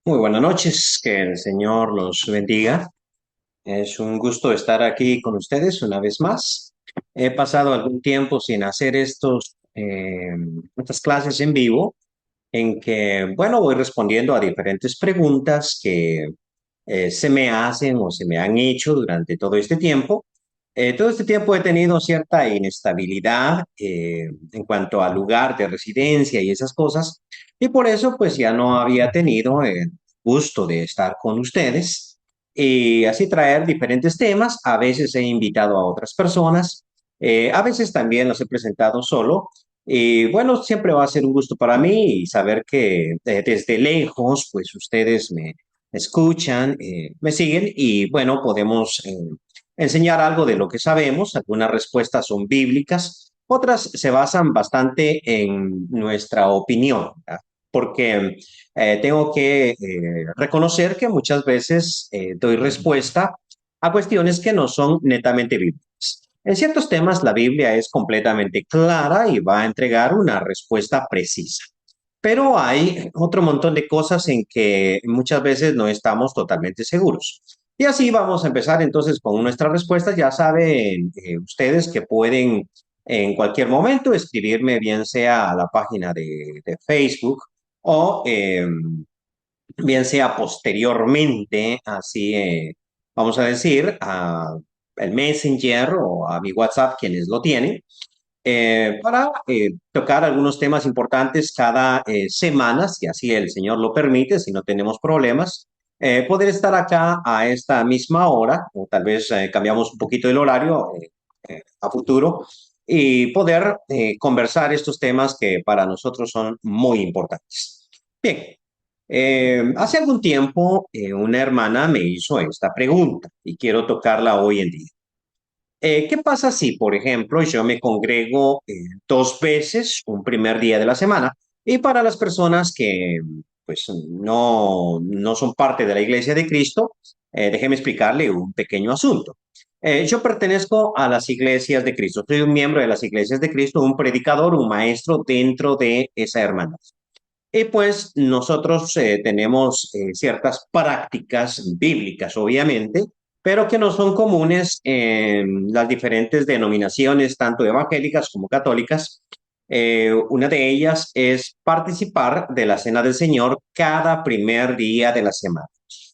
Muy buenas noches, que el Señor los bendiga. Es un gusto estar aquí con ustedes una vez más. He pasado algún tiempo sin hacer estas clases en vivo, en que, bueno, voy respondiendo a diferentes preguntas que se me hacen o se me han hecho durante todo este tiempo. Todo este tiempo he tenido cierta inestabilidad en cuanto al lugar de residencia y esas cosas, y por eso pues ya no había tenido el gusto de estar con ustedes y así traer diferentes temas. A veces he invitado a otras personas, a veces también los he presentado solo. Y bueno, siempre va a ser un gusto para mí y saber que desde lejos pues ustedes me escuchan, me siguen y bueno, podemos enseñar algo de lo que sabemos. Algunas respuestas son bíblicas, otras se basan bastante en nuestra opinión, ¿verdad? Porque tengo que reconocer que muchas veces doy respuesta a cuestiones que no son netamente bíblicas. En ciertos temas la Biblia es completamente clara y va a entregar una respuesta precisa. Pero hay otro montón de cosas en que muchas veces no estamos totalmente seguros. Y así vamos a empezar entonces con nuestras respuestas. Ya saben ustedes que pueden en cualquier momento escribirme, bien sea a la página de Facebook o bien sea posteriormente, así vamos a decir, a el Messenger o a mi WhatsApp, quienes lo tienen para tocar algunos temas importantes cada semana, si así el Señor lo permite, si no tenemos problemas. Poder estar acá a esta misma hora, o tal vez cambiamos un poquito el horario a futuro, y poder conversar estos temas que para nosotros son muy importantes. Bien, hace algún tiempo una hermana me hizo esta pregunta y quiero tocarla hoy en día. ¿Qué pasa si, por ejemplo, yo me congrego dos veces un primer día de la semana? Y para las personas que pues no son parte de la Iglesia de Cristo, déjeme explicarle un pequeño asunto. Yo pertenezco a las iglesias de Cristo, soy un miembro de las iglesias de Cristo, un predicador, un maestro dentro de esa hermandad. Y pues nosotros tenemos ciertas prácticas bíblicas, obviamente, pero que no son comunes en las diferentes denominaciones, tanto evangélicas como católicas. Una de ellas es participar de la Cena del Señor cada primer día de la semana.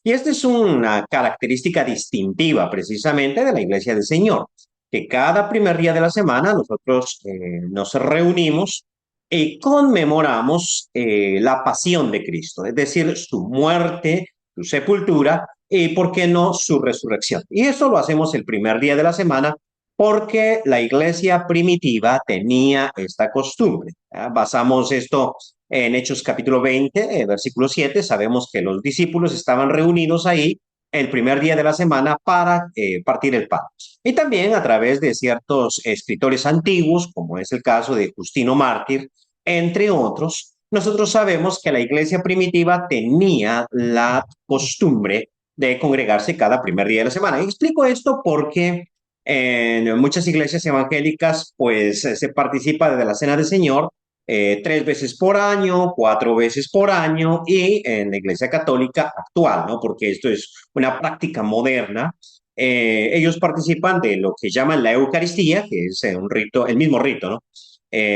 Y esta es una característica distintiva precisamente de la Iglesia del Señor, que cada primer día de la semana nosotros nos reunimos y conmemoramos la pasión de Cristo, es decir, su muerte, su sepultura y, ¿por qué no?, su resurrección. Y eso lo hacemos el primer día de la semana porque la iglesia primitiva tenía esta costumbre. Basamos esto en Hechos capítulo 20, versículo 7. Sabemos que los discípulos estaban reunidos ahí el primer día de la semana para partir el pan. Y también a través de ciertos escritores antiguos, como es el caso de Justino Mártir, entre otros, nosotros sabemos que la iglesia primitiva tenía la costumbre de congregarse cada primer día de la semana. Y explico esto porque en muchas iglesias evangélicas, pues se participa de la Cena del Señor tres veces por año, cuatro veces por año, y en la iglesia católica actual, ¿no? Porque esto es una práctica moderna. Ellos participan de lo que llaman la Eucaristía, que es un rito, el mismo rito, ¿no?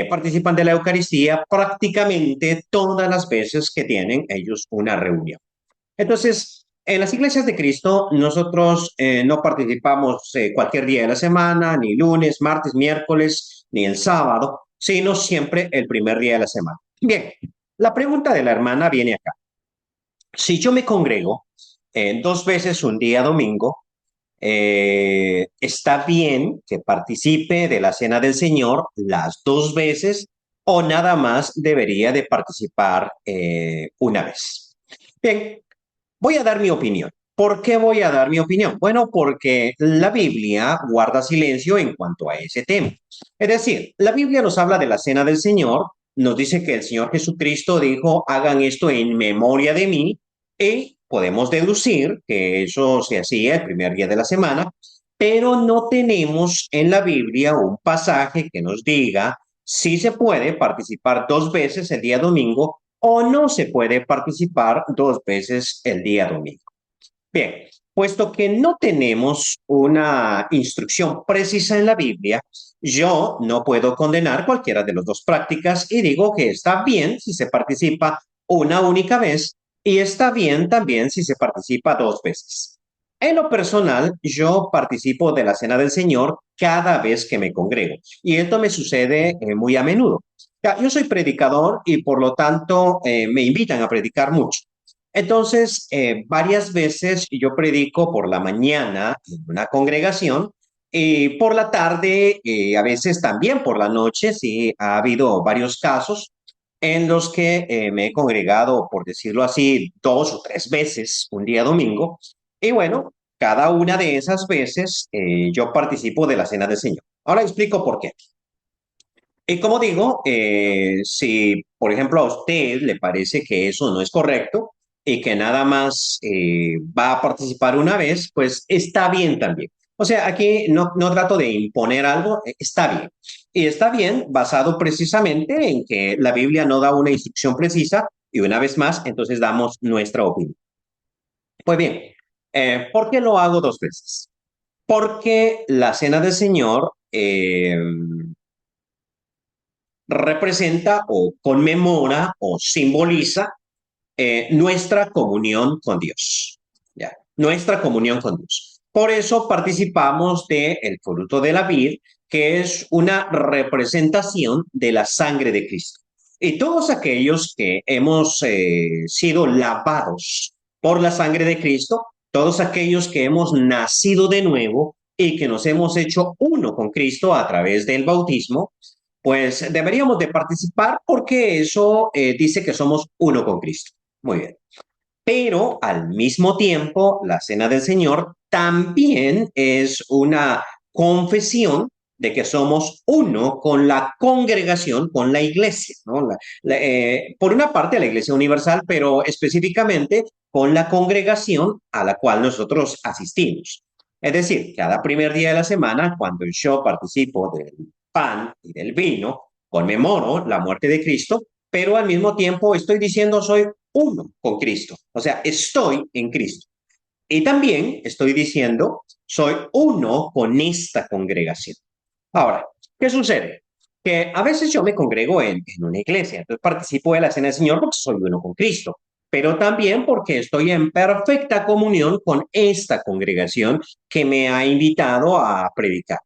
Participan de la Eucaristía prácticamente todas las veces que tienen ellos una reunión. Entonces, en las iglesias de Cristo, nosotros no participamos cualquier día de la semana, ni lunes, martes, miércoles, ni el sábado, sino siempre el primer día de la semana. Bien, la pregunta de la hermana viene acá. Si yo me congrego dos veces un día domingo, ¿está bien que participe de la Cena del Señor las dos veces o nada más debería de participar una vez? Bien, voy a dar mi opinión. ¿Por qué voy a dar mi opinión? Bueno, porque la Biblia guarda silencio en cuanto a ese tema. Es decir, la Biblia nos habla de la Cena del Señor, nos dice que el Señor Jesucristo dijo, hagan esto en memoria de mí, y podemos deducir que eso se hacía el primer día de la semana, pero no tenemos en la Biblia un pasaje que nos diga si se puede participar dos veces el día domingo o no se puede participar 2 veces el día domingo. Bien, puesto que no tenemos una instrucción precisa en la Biblia, yo no puedo condenar cualquiera de las dos prácticas y digo que está bien si se participa una única vez y está bien también si se participa 2 veces. En lo personal, yo participo de la Cena del Señor cada vez que me congrego y esto me sucede muy a menudo. Ya, yo soy predicador y por lo tanto me invitan a predicar mucho. Entonces, varias veces yo predico por la mañana en una congregación y por la tarde, a veces también por la noche, sí, ha habido varios casos en los que me he congregado, por decirlo así, 2 o 3 veces un día domingo. Y bueno, cada una de esas veces yo participo de la Cena del Señor. Ahora explico por qué. Y como digo, si por ejemplo a usted le parece que eso no es correcto y que nada más va a participar una vez, pues está bien también. O sea, aquí no trato de imponer algo, está bien. Y está bien basado precisamente en que la Biblia no da una instrucción precisa y una vez más, entonces damos nuestra opinión. Pues bien, ¿por qué lo hago 2 veces? Porque la Cena del Señor representa o conmemora o simboliza nuestra comunión con Dios. ¿Ya? Nuestra comunión con Dios. Por eso participamos del fruto de la vid, que es una representación de la sangre de Cristo. Y todos aquellos que hemos sido lavados por la sangre de Cristo, todos aquellos que hemos nacido de nuevo y que nos hemos hecho uno con Cristo a través del bautismo, pues deberíamos de participar porque eso dice que somos uno con Cristo. Muy bien. Pero al mismo tiempo, la Cena del Señor también es una confesión de que somos uno con la congregación, con la iglesia, ¿no? Por una parte, la iglesia universal, pero específicamente con la congregación a la cual nosotros asistimos. Es decir, cada primer día de la semana, cuando yo participo del pan y del vino, conmemoro la muerte de Cristo, pero al mismo tiempo estoy diciendo soy uno con Cristo. O sea, estoy en Cristo. Y también estoy diciendo, soy uno con esta congregación. Ahora, ¿qué sucede? Que a veces yo me congrego en una iglesia, entonces participo de la cena del Señor porque soy uno con Cristo, pero también porque estoy en perfecta comunión con esta congregación que me ha invitado a predicar.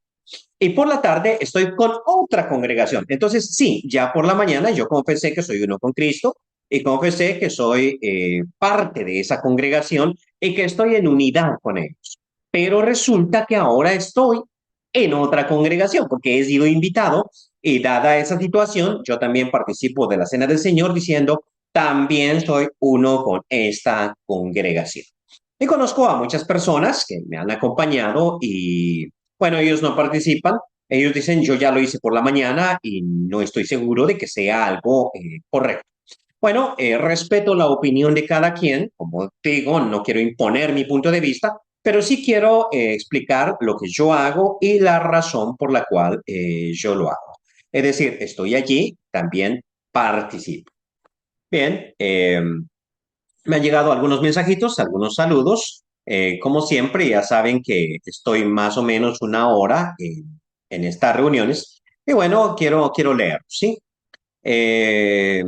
Y por la tarde estoy con otra congregación. Entonces, sí, ya por la mañana yo confesé que soy uno con Cristo y confesé que soy parte de esa congregación y que estoy en unidad con ellos. Pero resulta que ahora estoy en otra congregación porque he sido invitado y dada esa situación, yo también participo de la Cena del Señor diciendo, también soy uno con esta congregación. Y conozco a muchas personas que me han acompañado y bueno, ellos no participan. Ellos dicen, yo ya lo hice por la mañana y no estoy seguro de que sea algo correcto. Bueno, respeto la opinión de cada quien. Como digo, no quiero imponer mi punto de vista, pero sí quiero explicar lo que yo hago y la razón por la cual yo lo hago. Es decir, estoy allí, también participo. Bien, me han llegado algunos mensajitos, algunos saludos. Como siempre, ya saben que estoy más o menos una hora en estas reuniones. Y bueno, quiero leer, ¿sí? Eh,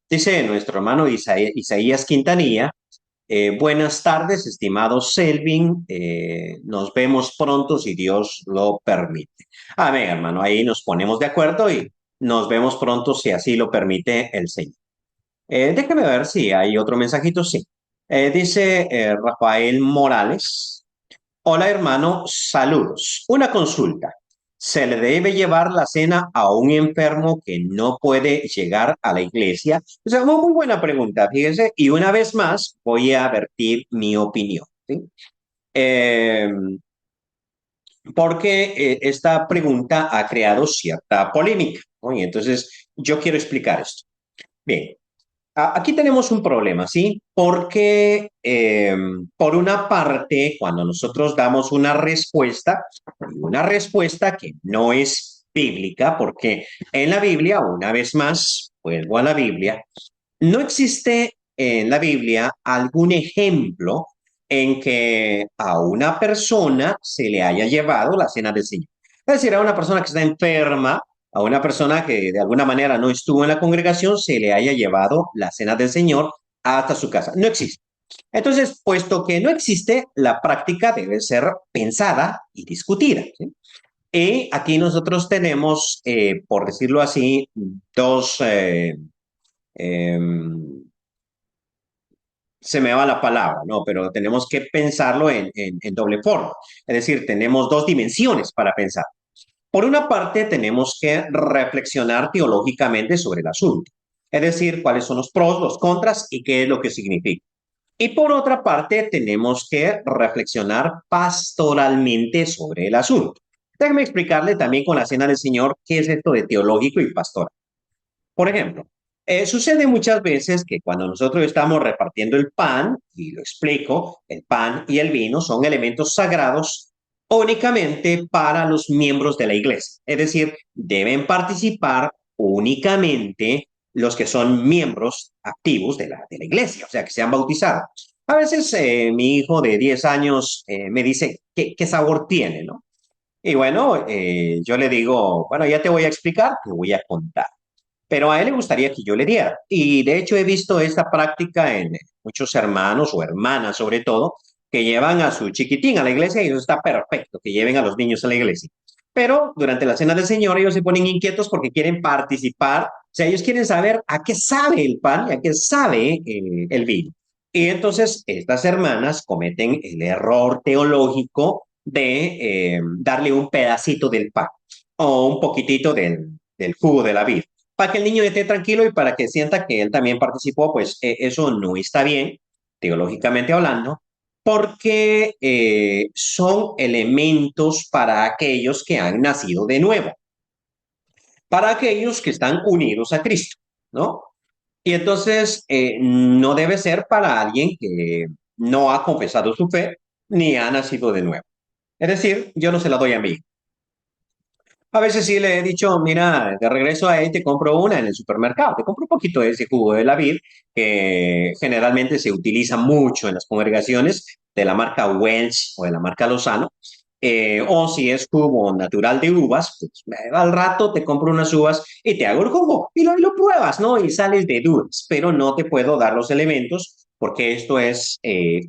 Dice nuestro hermano Isaías Quintanilla, buenas tardes, estimado Selvin. Nos vemos pronto si Dios lo permite. Amén, hermano. Ahí nos ponemos de acuerdo y nos vemos pronto si así lo permite el Señor. Déjeme ver si hay otro mensajito. Sí. Dice Rafael Morales. Hola hermano, saludos. Una consulta. ¿Se le debe llevar la cena a un enfermo que no puede llegar a la iglesia? O sea, muy buena pregunta, fíjese. Y una vez más voy a vertir mi opinión. ¿Sí? Eh, Porque esta pregunta ha creado cierta polémica, ¿no? Y entonces yo quiero explicar esto. Bien, aquí tenemos un problema, ¿sí? Porque por una parte, cuando nosotros damos una respuesta que no es bíblica, porque en la Biblia, una vez más, vuelvo a la Biblia, no existe en la Biblia algún ejemplo en que a una persona se le haya llevado la cena del Señor. Es decir, a una persona que está enferma, a una persona que de alguna manera no estuvo en la congregación, se le haya llevado la cena del Señor hasta su casa. No existe. Entonces, puesto que no existe, la práctica debe ser pensada y discutida, ¿sí? Y aquí nosotros tenemos, por decirlo así, dos, eh, se me va la palabra, ¿no? Pero tenemos que pensarlo en doble forma. Es decir, tenemos dos dimensiones para pensar. Por una parte, tenemos que reflexionar teológicamente sobre el asunto. Es decir, cuáles son los pros, los contras y qué es lo que significa. Y por otra parte, tenemos que reflexionar pastoralmente sobre el asunto. Déjeme explicarle también con la cena del Señor qué es esto de teológico y pastoral. Por ejemplo, sucede muchas veces que cuando nosotros estamos repartiendo el pan, y lo explico, el pan y el vino son elementos sagrados únicamente para los miembros de la iglesia. Es decir, deben participar únicamente los que son miembros activos de la iglesia, o sea, que se han bautizado. A veces mi hijo de 10 años me dice, ¿qué sabor tiene, no? Y bueno, yo le digo, bueno, ya te voy a explicar, te voy a contar, pero a él le gustaría que yo le diera. Y de hecho he visto esta práctica en muchos hermanos o hermanas sobre todo, que llevan a su chiquitín a la iglesia y eso está perfecto, que lleven a los niños a la iglesia. Pero durante la cena del Señor ellos se ponen inquietos porque quieren participar, o sea, ellos quieren saber a qué sabe el pan y a qué sabe el vino. Y entonces estas hermanas cometen el error teológico de darle un pedacito del pan o un poquitito del jugo de la vid para que el niño esté tranquilo y para que sienta que él también participó, pues eso no está bien, teológicamente hablando, porque son elementos para aquellos que han nacido de nuevo, para aquellos que están unidos a Cristo, ¿no? Y entonces no debe ser para alguien que no ha confesado su fe ni ha nacido de nuevo. Es decir, yo no se la doy a mí. A veces sí le he dicho, mira, de regreso ahí te compro una en el supermercado, te compro un poquito de ese jugo de la vid, que generalmente se utiliza mucho en las congregaciones de la marca Welch o de la marca Lozano, o si es jugo natural de uvas, pues al rato te compro unas uvas y te hago el jugo y lo pruebas, ¿no? Y sales de dudas, pero no te puedo dar los elementos porque esto es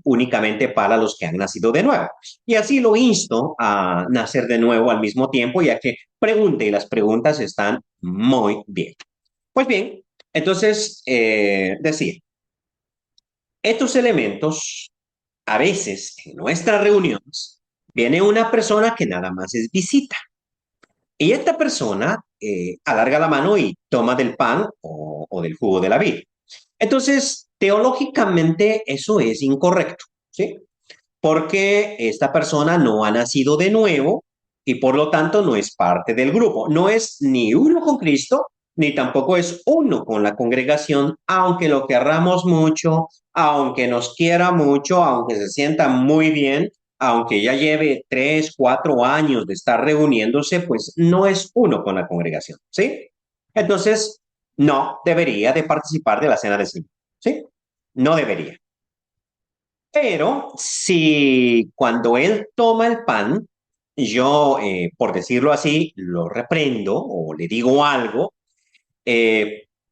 únicamente para los que han nacido de nuevo. Y así lo insto a nacer de nuevo al mismo tiempo, ya que pregunte y las preguntas están muy bien. Pues bien, entonces, decir, estos elementos, a veces en nuestras reuniones, viene una persona que nada más es visita. Y esta persona alarga la mano y toma del pan o del jugo de la vid. Entonces, teológicamente eso es incorrecto, ¿sí? Porque esta persona no ha nacido de nuevo y por lo tanto no es parte del grupo. No es ni uno con Cristo, ni tampoco es uno con la congregación, aunque lo querramos mucho, aunque nos quiera mucho, aunque se sienta muy bien, aunque ya lleve 3, 4 años de estar reuniéndose, pues no es uno con la congregación, ¿sí? Entonces, no debería de participar de la cena del Señor, ¿sí? No debería. Pero si cuando él toma el pan, yo, por decirlo así, lo reprendo o le digo algo,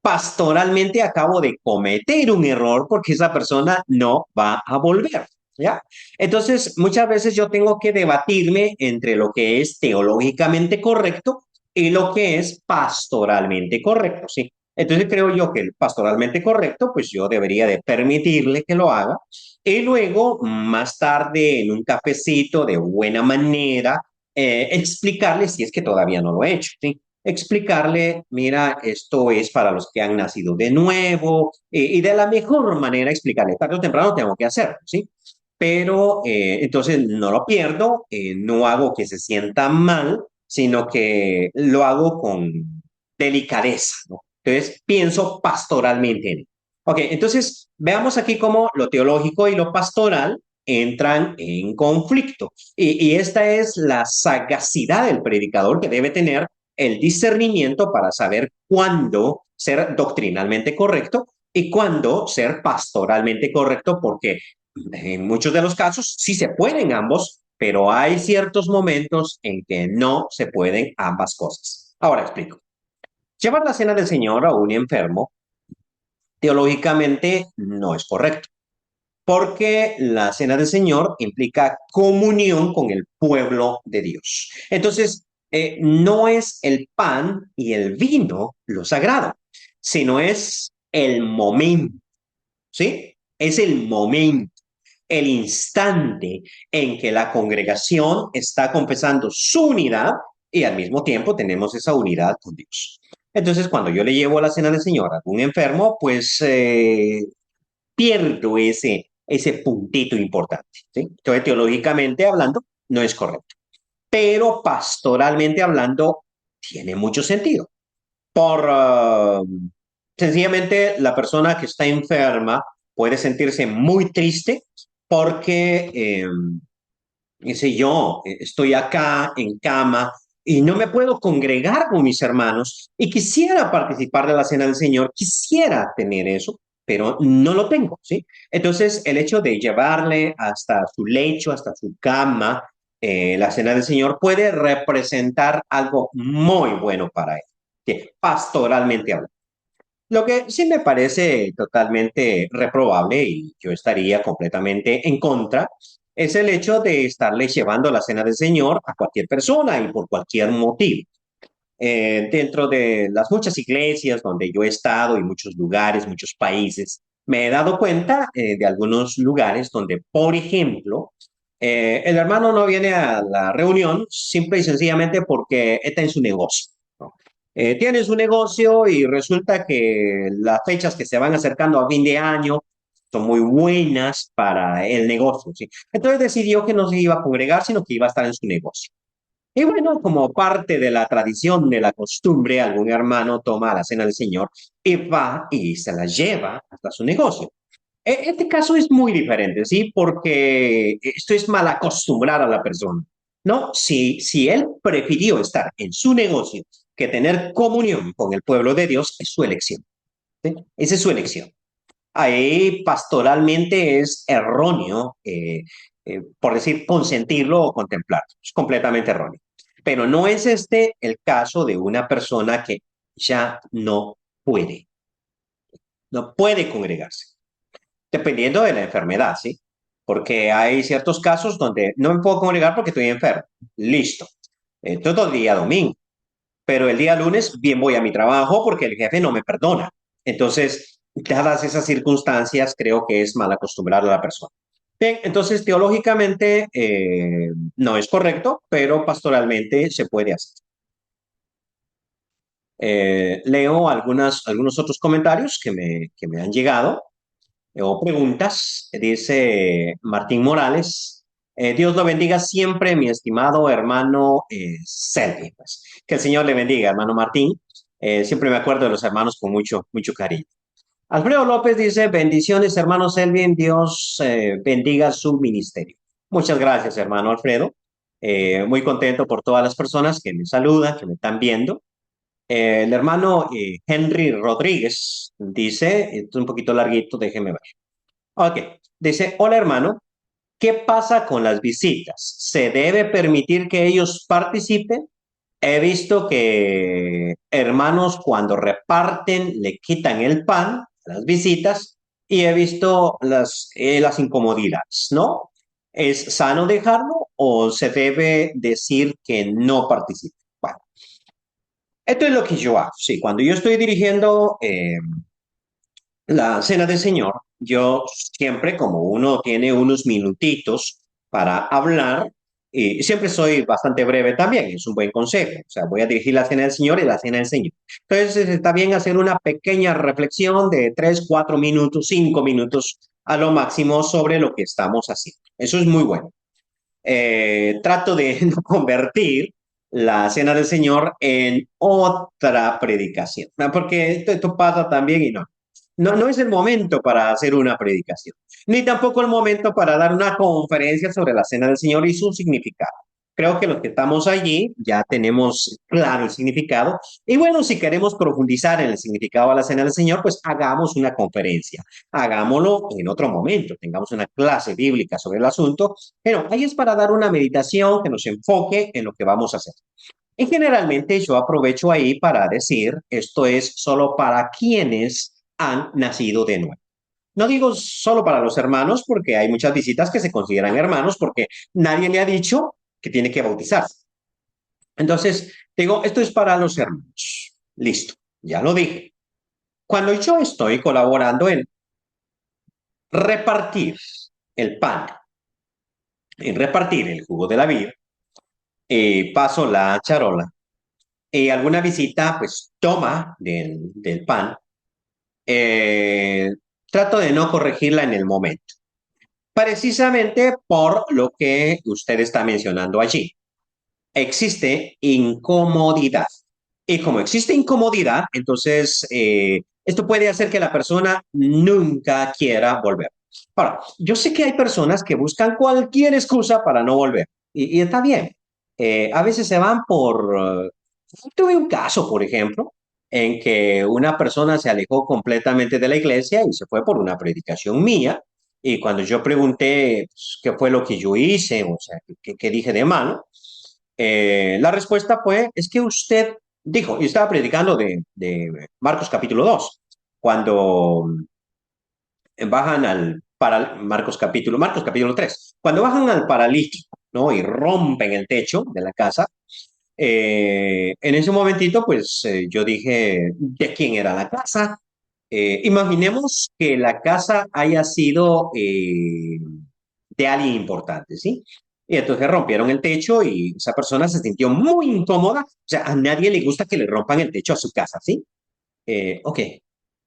pastoralmente acabo de cometer un error porque esa persona no va a volver, ¿ya? Entonces, muchas veces yo tengo que debatirme entre lo que es teológicamente correcto y lo que es pastoralmente correcto, ¿sí? Entonces creo yo que el pastoralmente correcto, pues yo debería de permitirle que lo haga y luego, más tarde, en un cafecito de buena manera, explicarle si es que todavía no lo he hecho, ¿sí? Explicarle, mira, esto es para los que han nacido de nuevo, y de la mejor manera explicarle, tarde o temprano tengo que hacerlo, ¿sí? Pero entonces no lo pierdo, no hago que se sienta mal, sino que lo hago con delicadeza, ¿no? Entonces pienso pastoralmente en él. Ok, entonces veamos aquí cómo lo teológico y lo pastoral entran en conflicto. Y esta es la sagacidad del predicador que debe tener el discernimiento para saber cuándo ser doctrinalmente correcto y cuándo ser pastoralmente correcto, porque en muchos de los casos sí se pueden ambos, pero hay ciertos momentos en que no se pueden ambas cosas. Ahora explico. Llevar la cena del Señor a un enfermo teológicamente no es correcto, porque la cena del Señor implica comunión con el pueblo de Dios. Entonces, no es el pan y el vino lo sagrado, sino es el momento, ¿sí? Es el momento, el instante en que la congregación está confesando su unidad y al mismo tiempo tenemos esa unidad con Dios. Entonces, cuando yo le llevo la cena del Señor a un enfermo, pues pierdo ese puntito importante, ¿sí? Entonces, teológicamente hablando, no es correcto. Pero pastoralmente hablando, tiene mucho sentido. Por sencillamente la persona que está enferma puede sentirse muy triste porque, qué sé yo, estoy acá en cama y no me puedo congregar con mis hermanos y quisiera participar de la cena del Señor, quisiera tener eso, pero no lo tengo, ¿sí? Entonces, el hecho de llevarle hasta su lecho, hasta su cama, la cena del Señor puede representar algo muy bueno para él, que pastoralmente hablando. Lo que sí me parece totalmente reprobable y yo estaría completamente en contra es el hecho de estarle llevando la cena del Señor a cualquier persona y por cualquier motivo. Dentro de las muchas iglesias donde yo he estado y muchos lugares, muchos países, me he dado cuenta de algunos lugares donde, por ejemplo, el hermano no viene a la reunión simple y sencillamente porque está en su negocio, ¿no? Tiene su negocio y resulta que las fechas que se van acercando a fin de año son muy buenas para el negocio, ¿sí? Entonces decidió que no se iba a congregar, sino que iba a estar en su negocio. Y bueno, como parte de la tradición, de la costumbre, algún hermano toma la cena del Señor y va y se la lleva hasta su negocio. Este caso es muy diferente, ¿sí? Porque esto es mal acostumbrar a la persona, ¿no? Si él prefirió estar en su negocio que tener comunión con el pueblo de Dios, es su elección, ¿sí? Esa es su elección. Ahí pastoralmente es erróneo, por decir, consentirlo o contemplarlo. Es completamente erróneo. Pero no es este el caso de una persona que ya no puede congregarse, dependiendo de la enfermedad, ¿sí? Porque hay ciertos casos donde no me puedo congregar porque estoy enfermo. Listo. Todo el día domingo. Pero el día lunes bien voy a mi trabajo porque el jefe no me perdona. Entonces, dadas esas circunstancias, creo que es mal acostumbrar a la persona. Bien, entonces teológicamente no es correcto, pero pastoralmente se puede hacer. Leo algunos otros comentarios que me han llegado o preguntas. Dice Martín Morales, Dios lo bendiga siempre, mi estimado hermano Selvi. Pues, que el Señor le bendiga, hermano Martín. Siempre me acuerdo de los hermanos con mucho, mucho cariño. Alfredo López dice, bendiciones, hermano Selvin, Dios bendiga su ministerio. Muchas gracias, hermano Alfredo. Muy contento por todas las personas que me saludan, que me están viendo. El hermano Henry Rodríguez dice, esto es un poquito larguito, déjeme ver. Ok, dice, hola hermano, ¿qué pasa con las visitas? ¿Se debe permitir que ellos participen? He visto que hermanos cuando reparten le quitan el pan a las visitas y he visto las incomodidades, ¿no? ¿Es sano dejarlo o se debe decir que no participe? Bueno, esto es lo que yo hago. Sí, cuando yo estoy dirigiendo la cena del Señor, yo siempre, como uno tiene unos minutitos para hablar, y siempre soy bastante breve también, es un buen consejo. O sea, voy a dirigir la cena del Señor y la cena del Señor. Entonces, está bien hacer una pequeña reflexión de 3, 4 minutos, 5 minutos a lo máximo sobre lo que estamos haciendo. Eso es muy bueno. Trato de no convertir la cena del Señor en otra predicación, ¿no? Porque esto pasa también y no. No es el momento para hacer una predicación, ni tampoco el momento para dar una conferencia sobre la cena del Señor y su significado. Creo que los que estamos allí ya tenemos claro el significado. Y bueno, si queremos profundizar en el significado de la Cena del Señor, pues hagamos una conferencia. Hagámoslo en otro momento. Tengamos una clase bíblica sobre el asunto. Pero ahí es para dar una meditación que nos enfoque en lo que vamos a hacer. Y generalmente yo aprovecho ahí para decir, esto es solo para quienes han nacido de nuevo. No digo solo para los hermanos, porque hay muchas visitas que se consideran hermanos, porque nadie le ha dicho que tiene que bautizarse. Entonces, digo, esto es para los hermanos. Listo, ya lo dije. Cuando yo estoy colaborando en repartir el pan, en repartir el jugo de la vid, paso la charola y alguna visita, pues toma del pan, eh, trato de no corregirla en el momento, precisamente por lo que usted está mencionando allí. Existe incomodidad. Y como existe incomodidad, entonces esto puede hacer que la persona nunca quiera volver. Ahora, yo sé que hay personas que buscan cualquier excusa para no volver. Y está bien. A veces se van por... tuve un caso, por ejemplo, en que una persona se alejó completamente de la iglesia y se fue por una predicación mía. Y cuando yo pregunté pues, qué fue lo que yo hice, o sea, qué dije de malo, la respuesta fue, es que usted dijo, y estaba predicando de Marcos capítulo 2 cuando bajan Marcos capítulo 3 cuando bajan al paralítico, ¿no? Y rompen el techo de la casa, en ese momentito, pues yo dije, ¿de quién era la casa? Imaginemos que la casa haya sido de alguien importante, ¿sí? Y entonces rompieron el techo y esa persona se sintió muy incómoda. O sea, a nadie le gusta que le rompan el techo a su casa, ¿sí? Ok,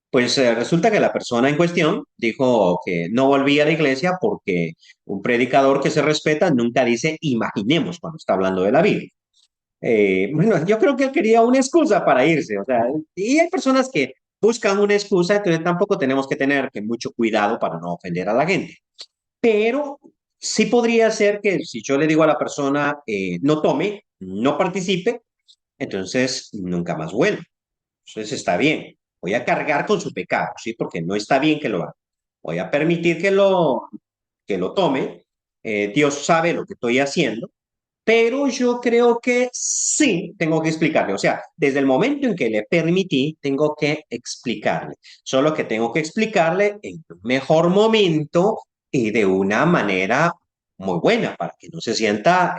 pues resulta que la persona en cuestión dijo que no volvía a la iglesia porque un predicador que se respeta nunca dice imaginemos cuando está hablando de la Biblia. Bueno, yo creo que él quería una excusa para irse, o sea, y hay personas que buscan una excusa, entonces tampoco tenemos que tener que mucho cuidado para no ofender a la gente. Pero sí podría ser que si yo le digo a la persona no tome, no participe, entonces nunca más vuelve. Entonces está bien. Voy a cargar con su pecado, ¿sí? Porque no está bien que lo haga. Voy a permitir que lo tome. Dios sabe lo que estoy haciendo, pero yo creo que sí tengo que explicarle. O sea, desde el momento en que le permití, tengo que explicarle. Solo que tengo que explicarle en un mejor momento y de una manera muy buena para que no se sienta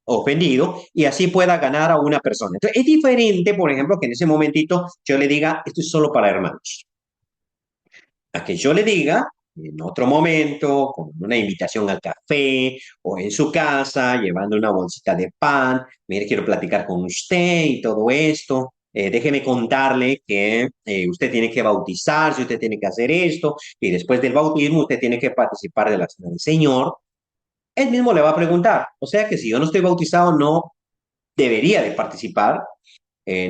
ofendido y así pueda ganar a una persona. Entonces, es diferente, por ejemplo, que en ese momentito yo le diga, esto es solo para hermanos, a que yo le diga en otro momento, con una invitación al café o en su casa, llevando una bolsita de pan, mire, quiero platicar con usted y todo esto. Déjeme contarle que usted tiene que bautizarse, usted tiene que hacer esto, y después del bautismo usted tiene que participar de la cena del Señor. Él mismo le va a preguntar, o sea que si yo no estoy bautizado, no debería de participar,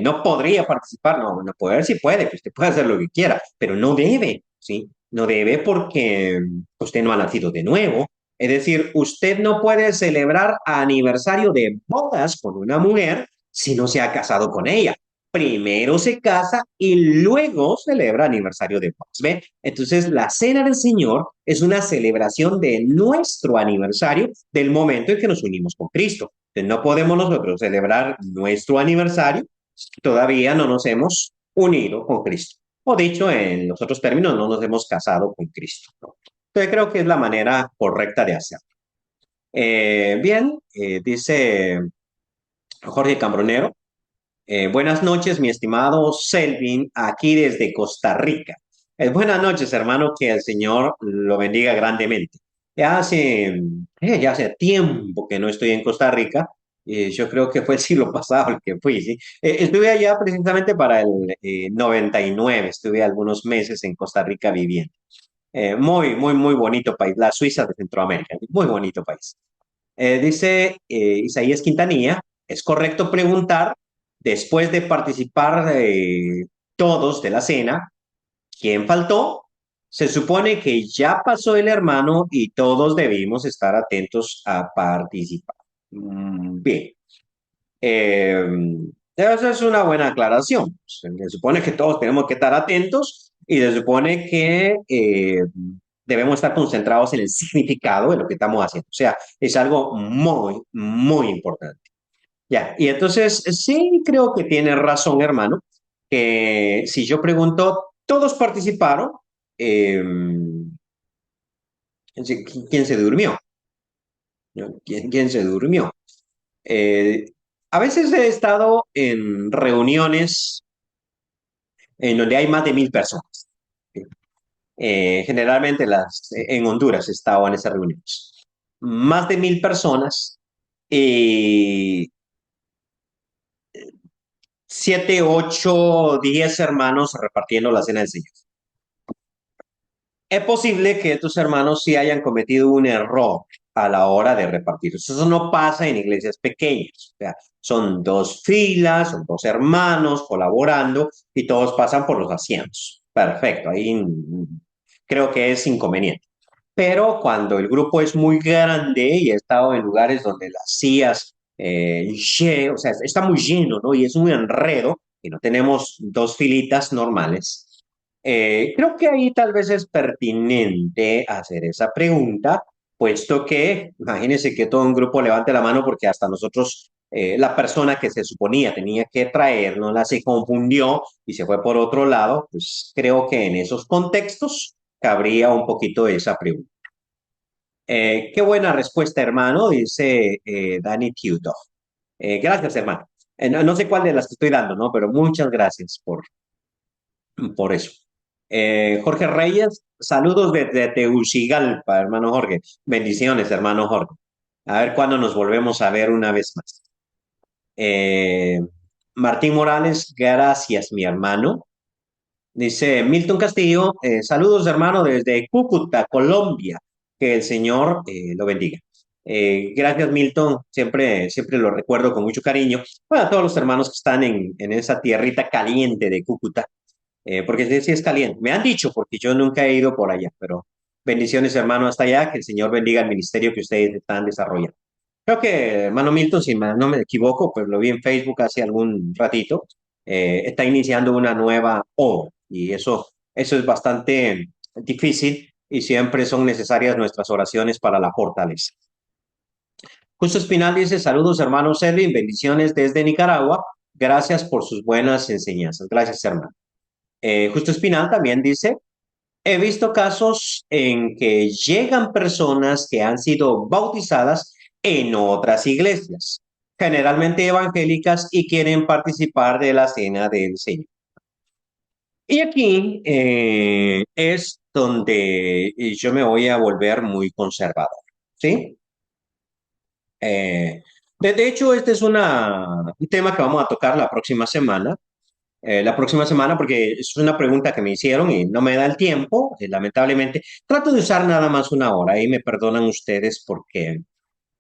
no podría participar, no poder sí puede, que usted puede hacer lo que quiera, pero no debe, ¿sí? No debe porque usted no ha nacido de nuevo. Es decir, usted no puede celebrar aniversario de bodas con una mujer si no se ha casado con ella. Primero se casa y luego celebra aniversario de bodas. ¿Ve? Entonces, la Cena del Señor es una celebración de nuestro aniversario del momento en que nos unimos con Cristo. Entonces, no podemos nosotros celebrar nuestro aniversario todavía no nos hemos unido con Cristo. O dicho en los otros términos, no nos hemos casado con Cristo, ¿no? Entonces creo que es la manera correcta de hacerlo. Bien, dice Jorge Cambronero. Buenas noches, mi estimado Selvin, aquí desde Costa Rica. Buenas noches, hermano, que el Señor lo bendiga grandemente. Ya hace tiempo que no estoy en Costa Rica, yo creo que fue el siglo pasado el que fui, ¿sí? Estuve allá precisamente para el 99, estuve algunos meses en Costa Rica viviendo. Muy, muy, muy bonito país, la Suiza de Centroamérica, muy bonito país. Dice Isaías Quintanilla, es correcto preguntar, después de participar todos de la cena, ¿quién faltó? Se supone que ya pasó el hermano y todos debimos estar atentos a participar. Bien. Eh, Esa es una buena aclaración. Se supone que todos tenemos que estar atentos y se supone que debemos estar concentrados en el significado de lo que estamos haciendo. O sea, es algo muy, muy importante. Ya, y entonces sí creo que tiene razón, hermano, que si yo pregunto, ¿todos participaron? Eh, ¿Quién se durmió? ¿No? ¿Quién se durmió? Eh, a veces he estado en reuniones en donde hay más de 1.000 personas. ¿Sí? Generalmente en Honduras he estado en esas reuniones. Más de 1.000 personas y 7, 8, 10 hermanos repartiendo la cena del Señor. Es posible que tus hermanos sí hayan cometido un error a la hora de repartir. Eso no pasa en iglesias pequeñas. O sea, son dos filas, son dos hermanos colaborando y todos pasan por los asientos. Perfecto, ahí creo que es inconveniente. Pero cuando el grupo es muy grande y he estado en lugares donde las sillas, o sea, está muy lleno, ¿no? Y es un enredo y no tenemos dos filitas normales. Creo que ahí tal vez es pertinente hacer esa pregunta, puesto que imagínense que todo un grupo levante la mano porque hasta nosotros, la persona que se suponía tenía que traernos la se confundió y se fue por otro lado, pues creo que en esos contextos cabría un poquito esa pregunta. Qué buena respuesta, hermano, dice Danny Tuto. Gracias, hermano. No sé cuál de las que estoy dando, ¿no? Pero muchas gracias por eso. Jorge Reyes, saludos desde Tegucigalpa, hermano Jorge. Bendiciones, hermano Jorge. A ver cuándo nos volvemos a ver una vez más. Eh, Martín Morales, gracias, mi hermano. Dice Milton Castillo, saludos, hermano, desde Cúcuta, Colombia. Que el Señor lo bendiga. Gracias, Milton. Siempre, siempre lo recuerdo con mucho cariño. Bueno, a todos los hermanos que están en esa tierrita caliente de Cúcuta. Porque sí, sí es caliente. Me han dicho, porque yo nunca he ido por allá, pero bendiciones, hermano, hasta allá, que el Señor bendiga el ministerio que ustedes están desarrollando. Creo que hermano Milton, si no me equivoco, pues lo vi en Facebook hace algún ratito, está iniciando una nueva obra y eso es bastante difícil y siempre son necesarias nuestras oraciones para la fortaleza. Justo Espinal dice, saludos hermano Selvin, bendiciones desde Nicaragua, gracias por sus buenas enseñanzas. Gracias, hermano. Justo Espinal también dice, he visto casos en que llegan personas que han sido bautizadas en otras iglesias, generalmente evangélicas, y quieren participar de la cena del Señor. Y aquí es donde yo me voy a volver muy conservador, ¿sí? De hecho, este es un tema que vamos a tocar la próxima semana, porque es una pregunta que me hicieron y no me da el tiempo, lamentablemente. Trato de usar nada más una hora y me perdonan ustedes porque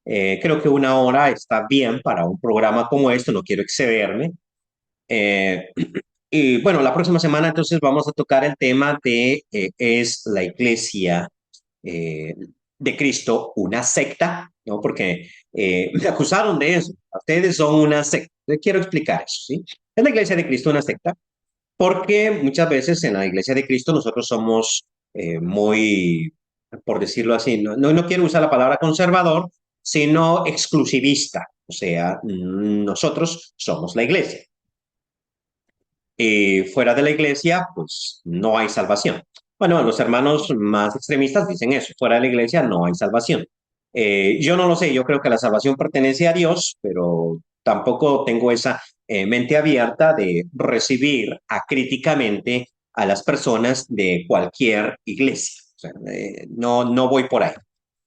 creo que una hora está bien para un programa como este, no quiero excederme. Eh, y bueno, la próxima semana entonces vamos a tocar el tema de ¿es la iglesia eh, de Cristo una secta? ¿No? Porque me acusaron de eso. Ustedes son una secta. Les quiero explicar eso, ¿sí? ¿Es la iglesia de Cristo una secta? Porque muchas veces en la iglesia de Cristo nosotros somos muy, por decirlo así, no quiero usar la palabra conservador, sino exclusivista. O sea, nosotros somos la iglesia. Fuera de la iglesia, pues no hay salvación. Bueno, los hermanos más extremistas dicen eso, fuera de la iglesia no hay salvación. Yo no lo sé, yo creo que la salvación pertenece a Dios, pero tampoco tengo esa mente abierta de recibir acríticamente a las personas de cualquier iglesia. O sea, no voy por ahí.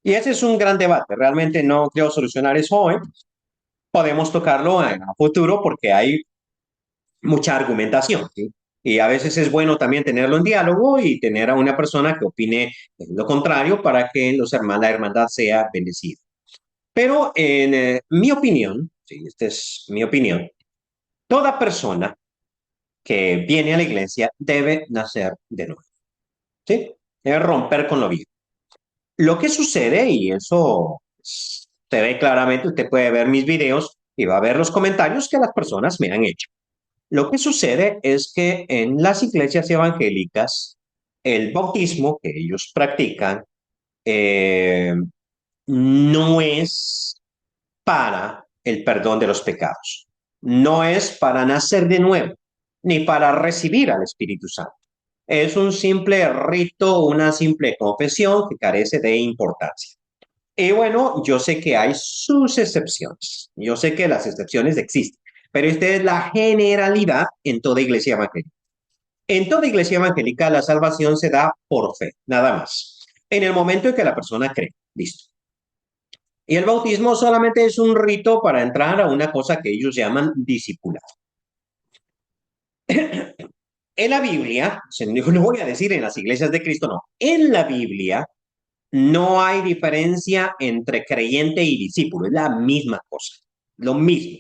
Y ese es un gran debate. Realmente no creo solucionar eso hoy. Podemos tocarlo en el futuro porque hay mucha argumentación, ¿sí? Y a veces es bueno también tenerlo en diálogo y tener a una persona que opine lo contrario para que la hermandad sea bendecida. Pero en mi opinión, sí, esta es mi opinión, toda persona que viene a la iglesia debe nacer de nuevo, ¿sí? Debe romper con lo viejo. Lo que sucede, y eso Se ve claramente, usted puede ver mis videos y va a ver los comentarios que las personas me han hecho. Lo que sucede es que en las iglesias evangélicas, el bautismo que ellos practican eh, no es para el perdón de los pecados, no es para nacer de nuevo, ni para recibir al Espíritu Santo. Es un simple rito, una simple confesión que carece de importancia. Y bueno, yo sé que hay sus excepciones, yo sé que las excepciones existen, pero esta es la generalidad en toda iglesia evangélica. En toda iglesia evangélica la salvación se da por fe, nada más. En el momento en que la persona cree, listo. Y el bautismo solamente es un rito para entrar a una cosa que ellos llaman discipulado. En la Biblia, no voy a decir en las iglesias de Cristo, no, en la Biblia no hay diferencia entre creyente y discípulo, es la misma cosa, lo mismo.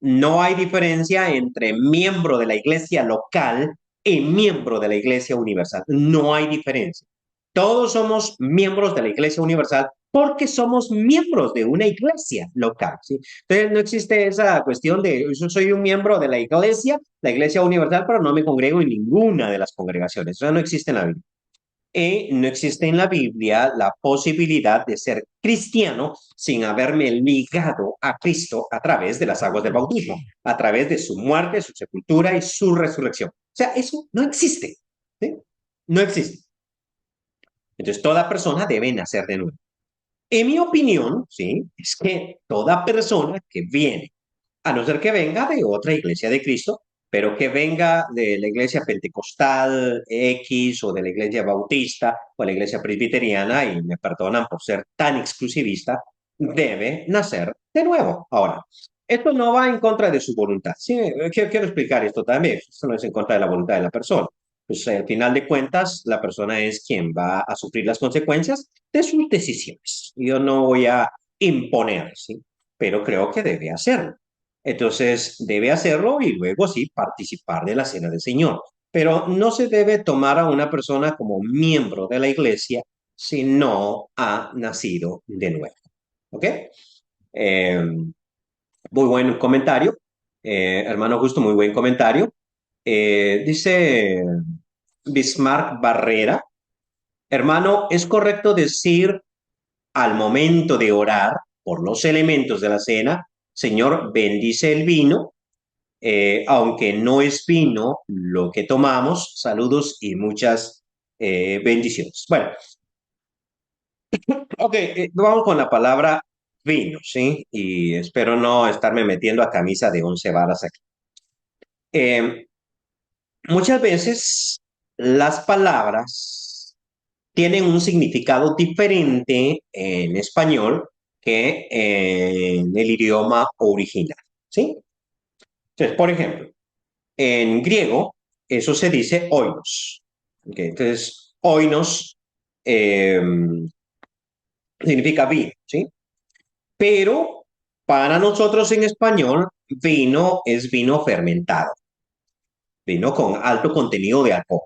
No hay diferencia entre miembro de la iglesia local y miembro de la iglesia universal. No hay diferencia. Todos somos miembros de la iglesia universal porque somos miembros de una iglesia local, ¿sí? Entonces no existe esa cuestión de yo soy un miembro de la iglesia universal, pero no me congrego en ninguna de las congregaciones. Eso no existe en la Biblia. Y no existe en la Biblia la posibilidad de ser cristiano sin haberme ligado a Cristo a través de las aguas del bautismo, a través de su muerte, su sepultura y su resurrección. O sea, eso no existe. ¿Sí? No existe. Entonces, toda persona debe nacer de nuevo. En mi opinión, ¿sí? Es que toda persona que viene, a no ser que venga de otra iglesia de Cristo, pero que venga de la iglesia pentecostal X o de la iglesia bautista o la iglesia presbiteriana, y me perdonan por ser tan exclusivista, debe nacer de nuevo. Ahora, esto no va en contra de su voluntad. Sí, quiero explicar esto también. Esto no es en contra de la voluntad de la persona. Pues al final de cuentas, la persona es quien va a sufrir las consecuencias de sus decisiones. Yo no voy a imponer, ¿sí? Pero creo que debe hacerlo. Entonces, debe hacerlo y luego sí participar de la cena del Señor. Pero no se debe tomar a una persona como miembro de la iglesia si no ha nacido de nuevo. ¿Ok? Eh, Muy buen comentario. Hermano Justo, muy buen comentario. Dice Bismarck Barrera, hermano, ¿es correcto decir al momento de orar por los elementos de la cena, Señor, bendice el vino, aunque no es vino lo que tomamos? Saludos y muchas bendiciones. Bueno, ok, vamos con la palabra vino, ¿sí? Y espero no estarme metiendo a camisa de 11 varas aquí. Eh, Muchas veces las palabras tienen un significado diferente en español que en el idioma original, ¿sí? Entonces, por ejemplo, en griego eso se dice oinos. ¿Okay? Entonces, oinos eh, significa vino, ¿sí? Pero para nosotros en español, vino es vino fermentado, vino con alto contenido de alcohol.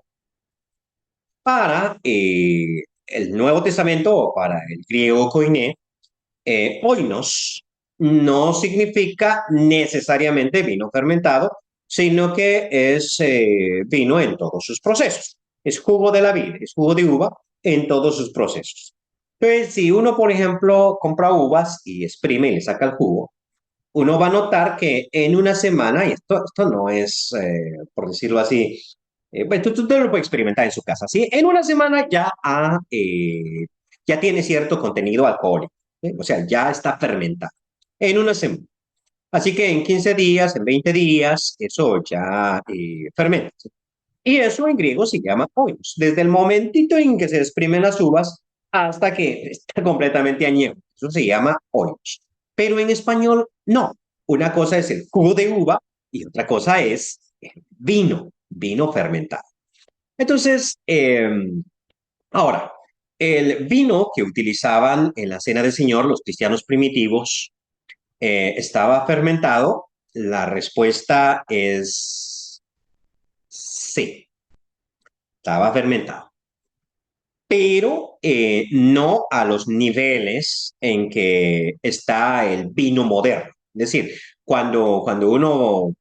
Para el Nuevo Testamento o para el griego koiné, oinos no significa necesariamente vino fermentado, sino que es vino en todos sus procesos. Es jugo de la vid, es jugo de uva en todos sus procesos. Entonces, si uno, por ejemplo, compra uvas y exprime y le saca el jugo, uno va a notar que en una semana, y esto no es, por decirlo así, pues tú lo puedes experimentar en su casa, ¿sí? En una semana ya tiene cierto contenido alcohólico, ¿sí? O sea, ya está fermentado. En una semana. Así que en 15 días, en 20 días, eso ya fermenta, ¿sí? Y eso en griego se llama oinos. Desde el momentito en que se exprimen las uvas hasta que está completamente añejo. Eso se llama oinos. Pero en español, no. Una cosa es el jugo de uva y otra cosa es el vino fermentado. Entonces, ahora, el vino que utilizaban en la Cena del Señor los cristianos primitivos estaba fermentado. La respuesta es sí, estaba fermentado. pero no a los niveles en que está el vino moderno. Es decir, cuando uno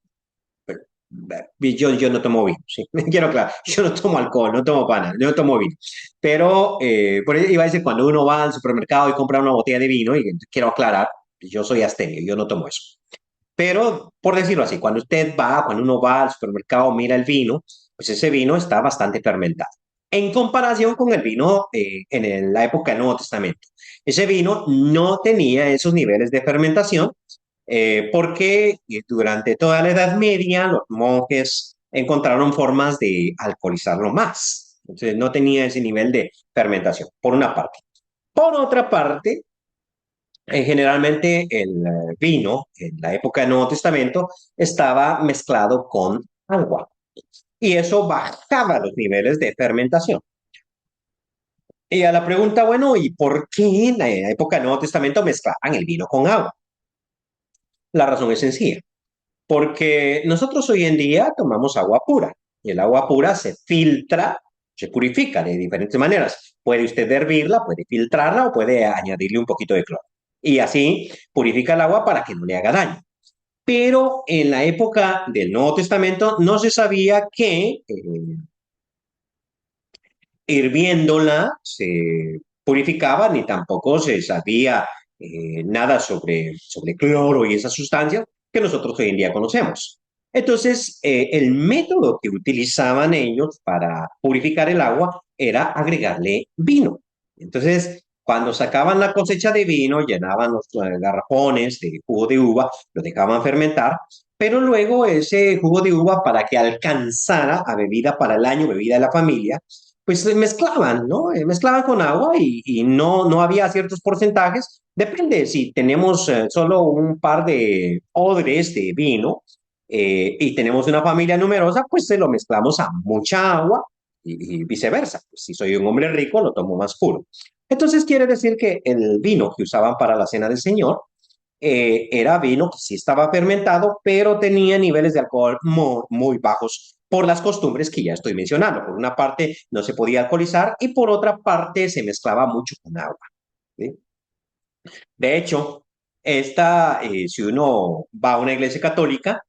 yo no tomo vino, sí. Quiero claro, yo no tomo alcohol, no tomo pana, yo no tomo vino. Pero, por ahí iba a decir, cuando uno va al supermercado y compra una botella de vino, y quiero aclarar, yo soy abstemio, yo no tomo eso. Pero, por decirlo así, cuando uno va al supermercado, mira el vino, pues ese vino está bastante fermentado. En comparación con el vino la época del Nuevo Testamento. Ese vino no tenía esos niveles de fermentación porque durante toda la Edad Media los monjes encontraron formas de alcoholizarlo más. Entonces no tenía ese nivel de fermentación, por una parte. Por otra parte, generalmente el vino en la época del Nuevo Testamento estaba mezclado con agua y eso bajaba los niveles de fermentación. Y a la pregunta, bueno, ¿y por qué en la época del Nuevo Testamento mezclaban el vino con agua? La razón es sencilla, porque nosotros hoy en día tomamos agua pura y el agua pura se filtra, se purifica de diferentes maneras. Puede usted hervirla, puede filtrarla o puede añadirle un poquito de cloro. Y así purifica el agua para que no le haga daño. Pero en la época del Nuevo Testamento no se sabía que hirviéndola se purificaba, ni tampoco se sabía nada sobre cloro y esas sustancias que nosotros hoy en día conocemos. Entonces, el método que utilizaban ellos para purificar el agua era agregarle vino. Entonces, cuando sacaban la cosecha de vino, llenaban los garrafones de jugo de uva, lo dejaban fermentar, pero luego ese jugo de uva, para que alcanzara a bebida para el año, bebida de la familia, pues mezclaban, ¿no? Mezclaban con agua y no había ciertos porcentajes. Depende, si tenemos solo un par de odres de vino y tenemos una familia numerosa, pues se lo mezclamos a mucha agua y viceversa. Pues, si soy un hombre rico, lo tomo más puro. Entonces quiere decir que el vino que usaban para la cena del Señor era vino que sí estaba fermentado, pero tenía niveles de alcohol muy, muy bajos por las costumbres que ya estoy mencionando. Por una parte, no se podía alcoholizar y por otra parte, se mezclaba mucho con agua. ¿Sí? De hecho, si uno va a una iglesia católica,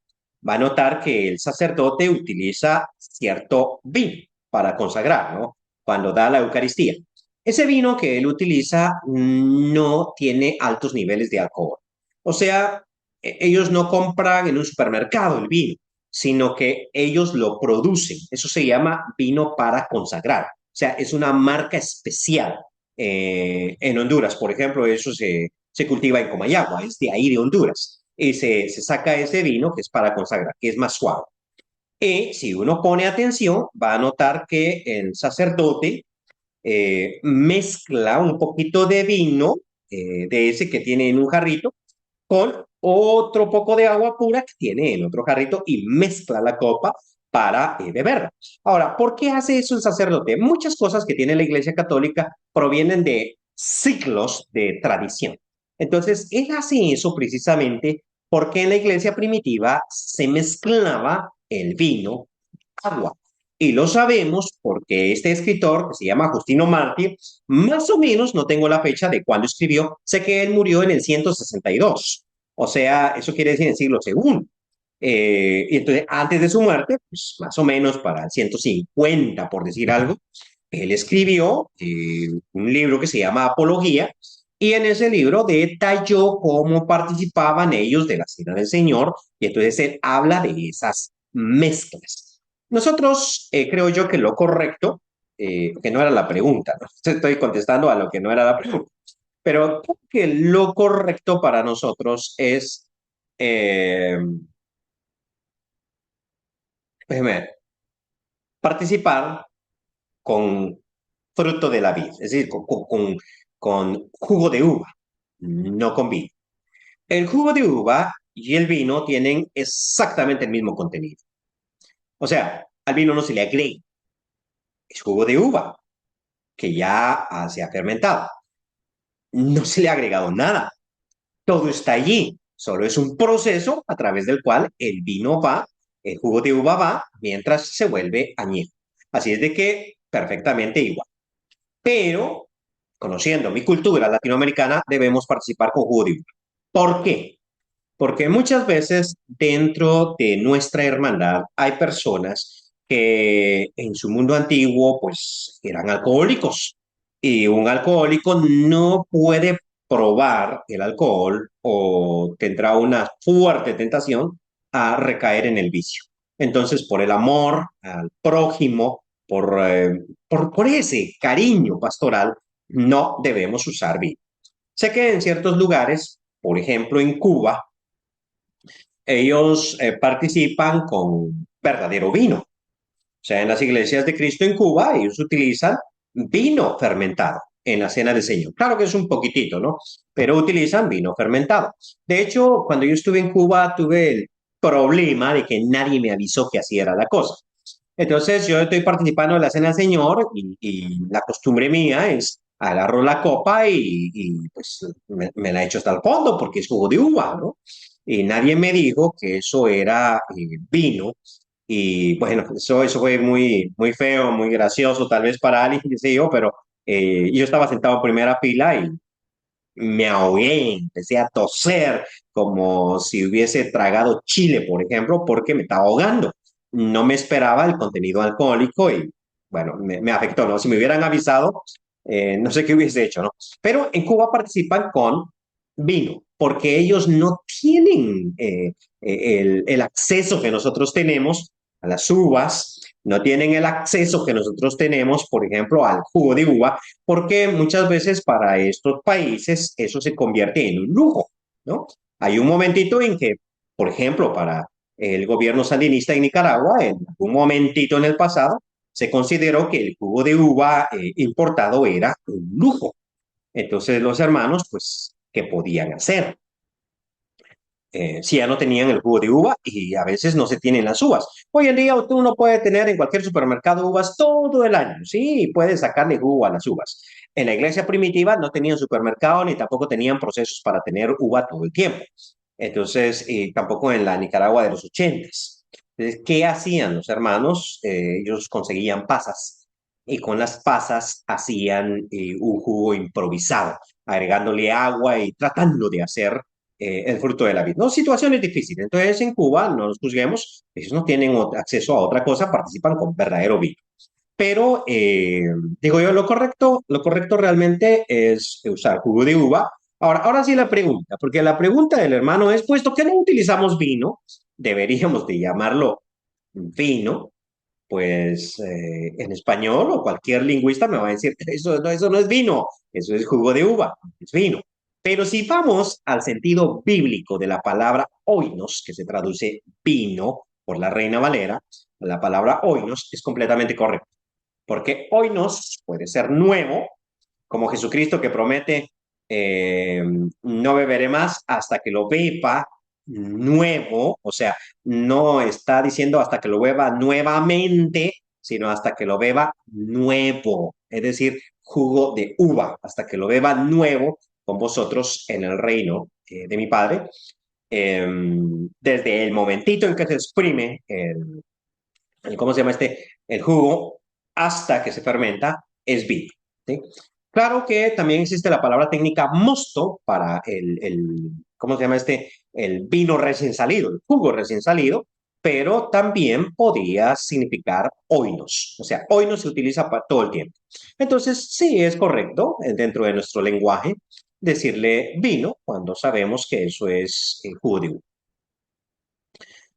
va a notar que el sacerdote utiliza cierto vino para consagrar, ¿no? Cuando da la Eucaristía. Ese vino que él utiliza no tiene altos niveles de alcohol. O sea, ellos no compran en un supermercado el vino, sino que ellos lo producen. Eso se llama vino para consagrar. O sea, es una marca especial. En Honduras, por ejemplo, se cultiva en Comayagua, es de ahí de Honduras. Y se saca ese vino que es para consagrar, que es más suave. Y si uno pone atención, va a notar que el sacerdote mezcla un poquito de vino, de ese que tiene en un jarrito, con otro poco de agua pura que tiene en otro jarrito y mezcla la copa para beberla. Ahora, ¿por qué hace eso el sacerdote? Muchas cosas que tiene la Iglesia Católica provienen de siglos de tradición. Entonces, él hace eso precisamente porque en la iglesia primitiva se mezclaba el vino, agua. Y lo sabemos porque este escritor, que se llama Justino Mártir, más o menos, no tengo la fecha de cuándo escribió, sé que él murió en el 162. O sea, eso quiere decir en el siglo segundo. Y entonces, antes de su muerte, pues más o menos para el 150, por decir algo, él escribió un libro que se llama Apología, y en ese libro detalló cómo participaban ellos de la Cena del Señor, y entonces él habla de esas mezclas. Nosotros, creo yo que lo correcto, que no era la pregunta, ¿no? Estoy contestando a lo que no era la pregunta, pero creo que lo correcto para nosotros es, eh, déjeme participar con fruto de la vid, es decir, con jugo de uva, no con vino. El jugo de uva y el vino tienen exactamente el mismo contenido. O sea, al vino no se le agrega, es jugo de uva que ya se ha fermentado. No se le ha agregado nada, todo está allí, solo es un proceso a través del cual el vino va, el jugo de uva va, mientras se vuelve añejo. Así es de que perfectamente igual. pero conociendo mi cultura latinoamericana, debemos participar con jugo de uva. ¿Por qué? Porque muchas veces dentro de nuestra hermandad hay personas que en su mundo antiguo pues eran alcohólicos y un alcohólico no puede probar el alcohol o tendrá una fuerte tentación a recaer en el vicio. Entonces, por el amor al prójimo, por ese cariño pastoral, no debemos usar vino. Sé que en ciertos lugares, por ejemplo en Cuba, ellos participan con verdadero vino. O sea, en las iglesias de Cristo en Cuba, ellos utilizan vino fermentado en la cena del Señor. Claro que es un poquitito, ¿no? Pero utilizan vino fermentado. De hecho, cuando yo estuve en Cuba, tuve el problema de que nadie me avisó que así era la cosa. Entonces, yo estoy participando en la cena del Señor y la costumbre mía es agarro la copa pues me la echo hasta el fondo porque es jugo de uva, ¿no? Y nadie me dijo que eso era vino. Y bueno, eso fue muy feo, muy gracioso, tal vez para alguien, qué sé yo, pero yo estaba sentado en primera fila y me ahogué, empecé a toser como si hubiese tragado chile, por ejemplo, porque me estaba ahogando. No me esperaba el contenido alcohólico y bueno, me afectó, ¿no? Si me hubieran avisado, no sé qué hubiese hecho, ¿no? Pero en Cuba participan con vino, porque ellos no tienen el acceso que nosotros tenemos a las uvas, no tienen el acceso que nosotros tenemos, por ejemplo, al jugo de uva, porque muchas veces para estos países eso se convierte en un lujo, ¿no? Hay un momentito en que, por ejemplo, para el gobierno sandinista en Nicaragua, en un momentito en el pasado, se consideró que el jugo de uva importado era un lujo. Entonces los hermanos, pues, ¿qué podían hacer? Si ya no tenían el jugo de uva y a veces no se tienen las uvas. Hoy en día uno puede tener en cualquier supermercado uvas todo el año, sí, y puede sacarle jugo a las uvas. En la iglesia primitiva no tenían supermercado ni tampoco tenían procesos para tener uva todo el tiempo. Entonces, tampoco en la Nicaragua de los ochentas. Entonces, ¿qué hacían los hermanos? Ellos conseguían pasas y con las pasas hacían un jugo improvisado, agregándole agua y tratando de hacer el fruto de la vida. No, situaciones difíciles. Entonces, en Cuba, no nos juzguemos, ellos no tienen acceso a otra cosa, participan con verdadero vino. Pero, digo yo, lo correcto realmente es usar jugo de uva. Ahora sí la pregunta, porque la pregunta del hermano es, puesto que no utilizamos vino, deberíamos de llamarlo vino, pues en español o cualquier lingüista me va a decir, eso no es vino, eso es jugo de uva, es vino. Pero si vamos al sentido bíblico de la palabra oinos, que se traduce vino por la Reina Valera, la palabra oinos es completamente correcta, porque oinos puede ser nuevo, como Jesucristo que promete, no beberé más hasta que lo beba nuevo, o sea, no está diciendo hasta que lo beba nuevamente, sino hasta que lo beba nuevo, es decir, jugo de uva, hasta que lo beba nuevo con vosotros en el reino de mi Padre. Eh, Desde el momentito en que se exprime ¿cómo se llama este? El jugo hasta que se fermenta es vino. ¿Sí? Claro que también existe la palabra técnica mosto para ¿cómo se llama este? El vino recién salido, el jugo recién salido, pero también podría significar oinos. O sea, oinos se utiliza para todo el tiempo. Entonces, sí, es correcto dentro de nuestro lenguaje decirle vino cuando sabemos que eso es jugo de uva.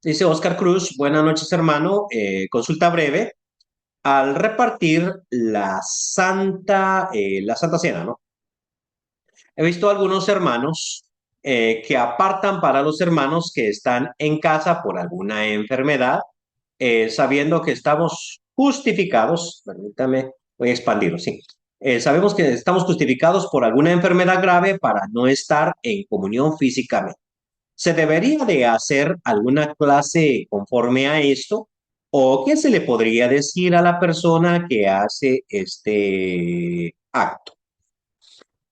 Dice Oscar Cruz, buenas noches hermano, consulta breve. Al repartir la Santa Cena, ¿no? He visto algunos hermanos que apartan para los hermanos que están en casa por alguna enfermedad, sabiendo que estamos justificados, permítame, voy a expandirlo, sí. Sabemos que estamos justificados por alguna enfermedad grave para no estar en comunión físicamente. ¿Se debería de hacer alguna clase conforme a esto? ¿O qué se le podría decir a la persona que hace este acto?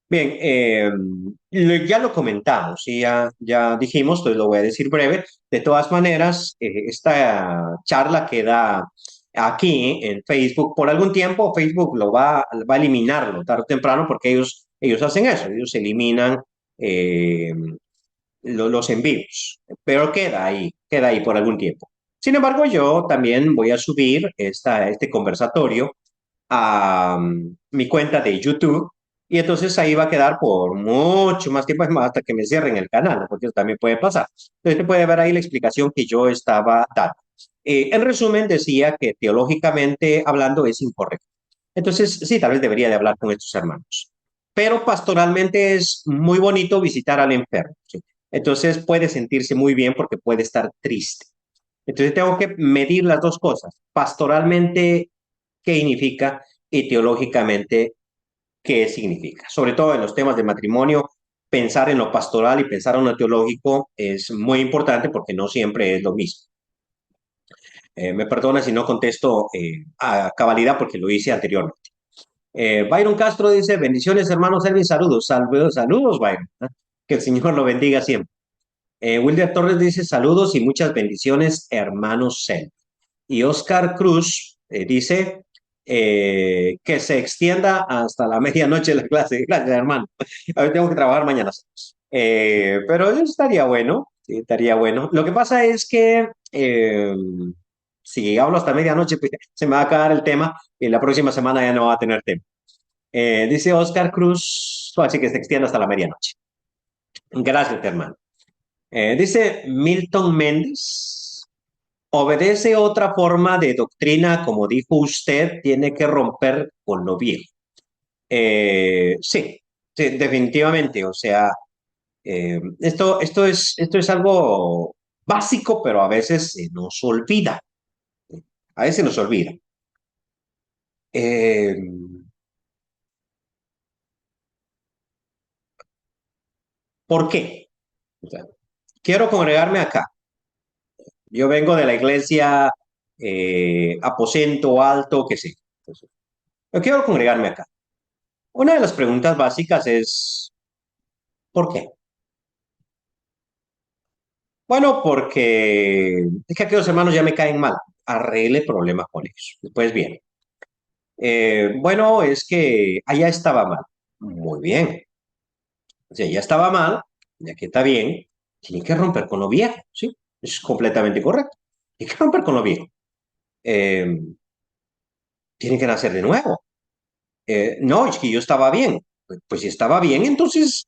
Bien, ya lo comentamos y ya dijimos, entonces lo voy a decir breve. De todas maneras, esta charla queda aquí en Facebook por algún tiempo. Facebook va a eliminarlo tarde o temprano porque ellos hacen eso, ellos eliminan eh, los envíos, pero queda ahí por algún tiempo. Sin embargo, yo también voy a subir este conversatorio a mi cuenta de YouTube y entonces ahí va a quedar por mucho más tiempo, es más, hasta que me cierren el canal, ¿no? Porque eso también puede pasar. Entonces, se puede ver ahí la explicación que yo estaba dando. En resumen, decía que teológicamente hablando es incorrecto. Entonces, sí, tal vez debería de hablar con estos hermanos. Pero pastoralmente es muy bonito visitar al enfermo, ¿sí? Entonces puede sentirse muy bien porque puede estar triste. Entonces tengo que medir las dos cosas. Pastoralmente, ¿qué significa? Y teológicamente, ¿qué significa? Sobre todo en los temas de matrimonio, pensar en lo pastoral y pensar en lo teológico es muy importante porque no siempre es lo mismo. Me perdona si no contesto a cabalidad porque lo hice anteriormente. Byron Castro dice, bendiciones hermanos Elvin, saludos, saludos, saludos Byron. ¿Eh? Que el Señor lo bendiga siempre. Wilder Torres dice, saludos y muchas bendiciones hermanos Elvin. Y Oscar Cruz dice, que se extienda hasta la medianoche la clase. Gracias hermano. A ver, tengo que trabajar mañana. Pero eso estaría bueno, sí, estaría bueno. Lo que pasa es que si hablo hasta medianoche, pues, se me va a acabar el tema y la próxima semana ya no va a tener tema. Dice Oscar Cruz, así que se extiende hasta la medianoche. Gracias, hermano. Dice Milton Méndez, obedece otra forma de doctrina, como dijo usted, tiene que romper con lo viejo. Sí, sí, definitivamente. O sea, esto es algo básico, pero a veces se nos olvida. A veces se nos olvida. Eh, ¿Por qué? O sea, quiero congregarme acá. Yo vengo de la iglesia Aposento Alto, que sé. Entonces, yo quiero congregarme acá. Una de las preguntas básicas es, ¿por qué? Bueno, porque es que aquellos hermanos ya me caen mal. Arregle problemas con ellos. Después bien. Bueno, es que allá estaba mal. Muy bien. O sea, ya estaba mal, ya que está bien, tienen que romper con lo viejo, ¿sí? Es completamente correcto. Tienen que romper con lo viejo. Eh, Tienen que nacer de nuevo. No, es que yo estaba bien. Pues si estaba bien, entonces,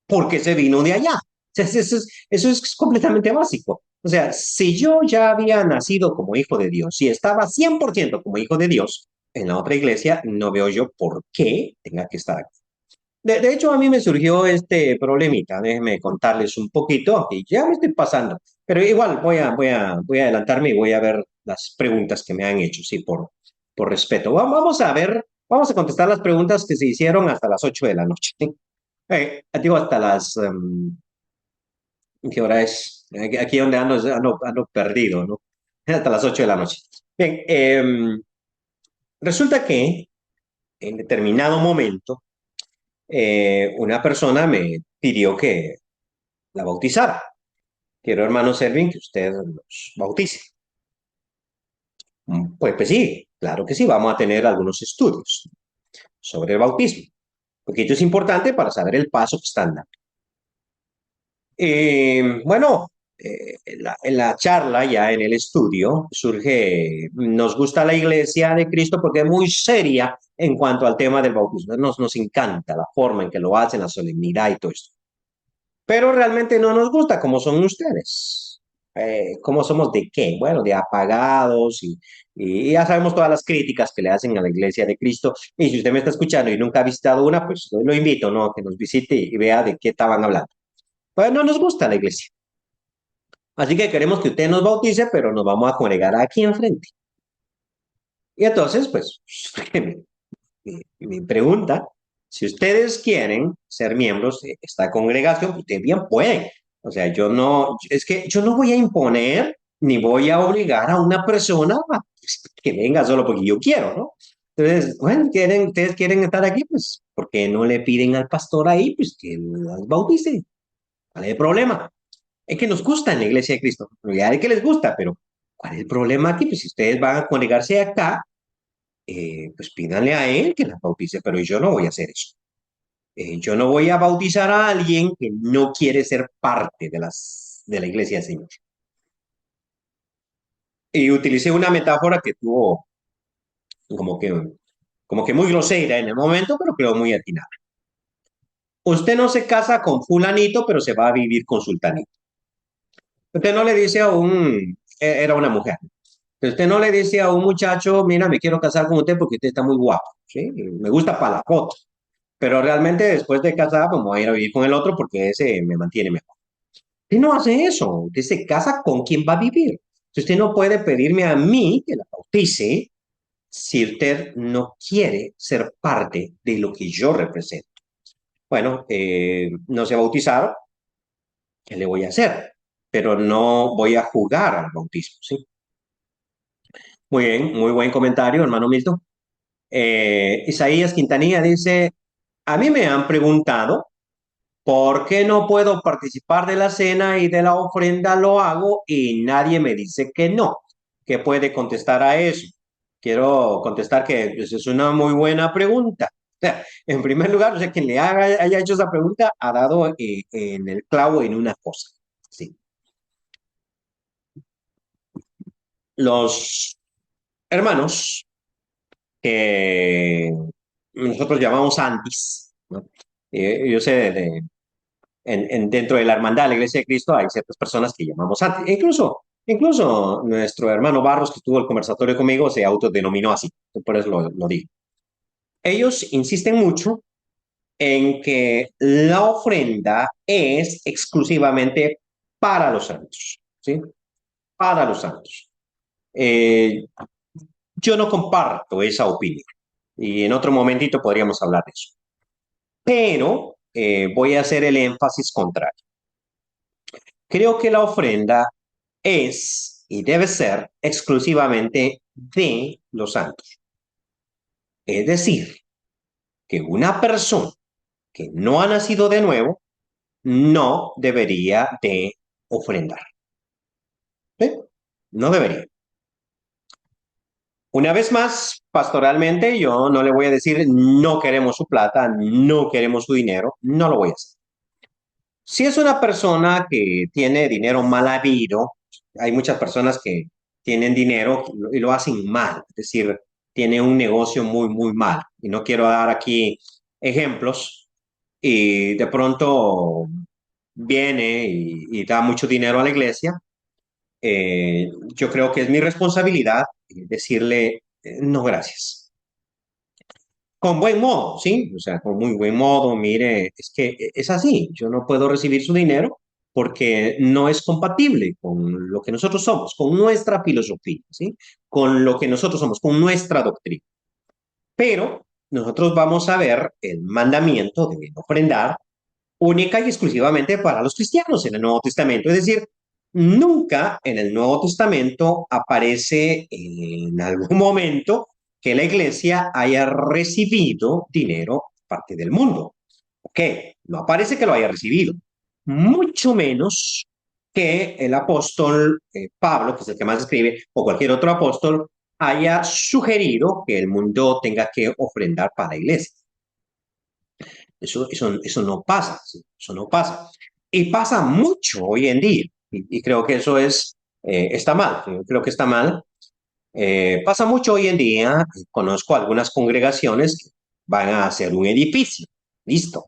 ¿por qué se vino de allá? O sea, eso es completamente básico. O sea, si yo ya había nacido como hijo de Dios, si estaba 100% como hijo de Dios en la otra iglesia, no veo yo por qué tenga que estar aquí. De hecho, a mí me surgió este problemita. Déjenme contarles un poquito, y ya me estoy pasando. Pero igual voy a adelantarme y voy a ver las preguntas que me han hecho, sí, por respeto. Vamos a ver, vamos a contestar las preguntas que se hicieron hasta las 8 de la noche. ¿Sí? Digo, hasta las, ¿qué hora es? Aquí donde ando perdido, ¿no? Hasta las 8 de la noche. Bien, resulta que en determinado momento, una persona me pidió que la bautizara. Quiero, hermano Selvin, que usted los bautice. Pues sí, claro que sí, vamos a tener algunos estudios sobre el bautismo, porque esto es importante para saber el paso que están dando. Bueno, en la charla, ya en el estudio, surge, nos gusta la iglesia de Cristo porque es muy seria en cuanto al tema del bautismo. Nos encanta la forma en que lo hacen, la solemnidad y todo esto. Pero realmente no nos gusta como son ustedes. ¿Cómo somos de qué? Bueno, de apagados y ya sabemos todas las críticas que le hacen a la Iglesia de Cristo. Y si usted me está escuchando y nunca ha visitado una, pues lo invito, ¿no? Que nos visite y vea de qué estaban hablando. Pues no nos gusta la iglesia. Así que queremos que usted nos bautice, pero nos vamos a congregar aquí enfrente. Y entonces, pues, mi pregunta, si ustedes quieren ser miembros de esta congregación, ustedes bien pueden. O sea, yo no, es que yo no voy a imponer ni voy a obligar a una persona a que venga solo porque yo quiero, ¿no? Entonces, bueno, ustedes quieren estar aquí, pues, ¿por qué no le piden al pastor ahí, pues, que las bautice? ¿Cuál es el problema? Es que nos gusta en la iglesia de Cristo. En realidad es que les gusta, pero ¿Cuál es el problema aquí? Pues si ustedes van a congregarse acá, pues pídanle a él que las bautice, pero yo no voy a hacer eso. Yo no voy a bautizar a alguien que no quiere ser parte de la iglesia del Señor. Y utilicé una metáfora que tuvo como que, como que muy grosera en el momento, pero creo muy atinada. Usted no se casa con fulanito, pero se va a vivir con sultanito. Usted no le dice a era una mujer. Usted no le dice a un muchacho, mira, me quiero casar con usted porque usted está muy guapo, ¿sí? Me gusta para la foto. Pero realmente después de casar, pues me voy a ir a vivir con el otro porque ese me mantiene mejor. Usted no hace eso. Usted se casa con quien va a vivir. Usted no puede pedirme a mí que la bautice si usted no quiere ser parte de lo que yo represento. Bueno, no se bautizaron, ¿qué le voy a hacer? Pero no voy a jugar al bautismo, ¿sí? Muy bien, muy buen comentario, hermano Milton. Isaías Quintanilla dice, a mí me han preguntado por qué no puedo participar de la cena y de la ofrenda lo hago y nadie me dice que no. ¿Qué puede contestar a eso? Quiero contestar que pues, es una muy buena pregunta. O sea, en primer lugar, o sea, quien haya hecho esa pregunta ha dado en el clavo en una cosa. Sí. Los hermanos que nosotros llamamos antis, ¿no? Yo sé dentro de la hermandad de la Iglesia de Cristo hay ciertas personas que llamamos antis. Incluso nuestro hermano Barros, que tuvo el conversatorio conmigo, se autodenominó así. Por eso lo digo. Ellos insisten mucho en que la ofrenda es exclusivamente para los santos, ¿sí? Para los santos. Eh, yo no comparto esa opinión y en otro momentito podríamos hablar de eso. Pero voy a hacer el énfasis contrario. Creo que la ofrenda es y debe ser exclusivamente de los santos. Es decir, que una persona que no ha nacido de nuevo no debería de ofrendar. ¿Sí? No debería. Una vez más, pastoralmente, yo no le voy a decir no queremos su plata, no queremos su dinero, no lo voy a hacer. Si es una persona que tiene dinero mal habido, hay muchas personas que tienen dinero y lo hacen mal, es decir, tiene un negocio muy, muy mal. Y no quiero dar aquí ejemplos y de pronto viene y da mucho dinero a la iglesia. Yo creo que es mi responsabilidad decirle no gracias. Con buen modo, ¿sí? O sea, con muy buen modo, mire, es que es así, yo no puedo recibir su dinero porque no es compatible con lo que nosotros somos, con nuestra filosofía, ¿sí? Con lo que nosotros somos, con nuestra doctrina. Pero nosotros vamos a ver el mandamiento de ofrendar única y exclusivamente para los cristianos en el Nuevo Testamento. Es decir, nunca en el Nuevo Testamento aparece en algún momento que la iglesia haya recibido dinero parte del mundo. Ok, no aparece que lo haya recibido. Mucho menos que el apóstol Pablo, que es el que más escribe, o cualquier otro apóstol, haya sugerido que el mundo tenga que ofrendar para la iglesia. Eso no pasa, ¿sí? Eso no pasa. Y pasa mucho hoy en día. Y creo que eso está mal. Creo que está mal. Pasa mucho hoy en día. Conozco algunas congregaciones que van a hacer un edificio. Listo.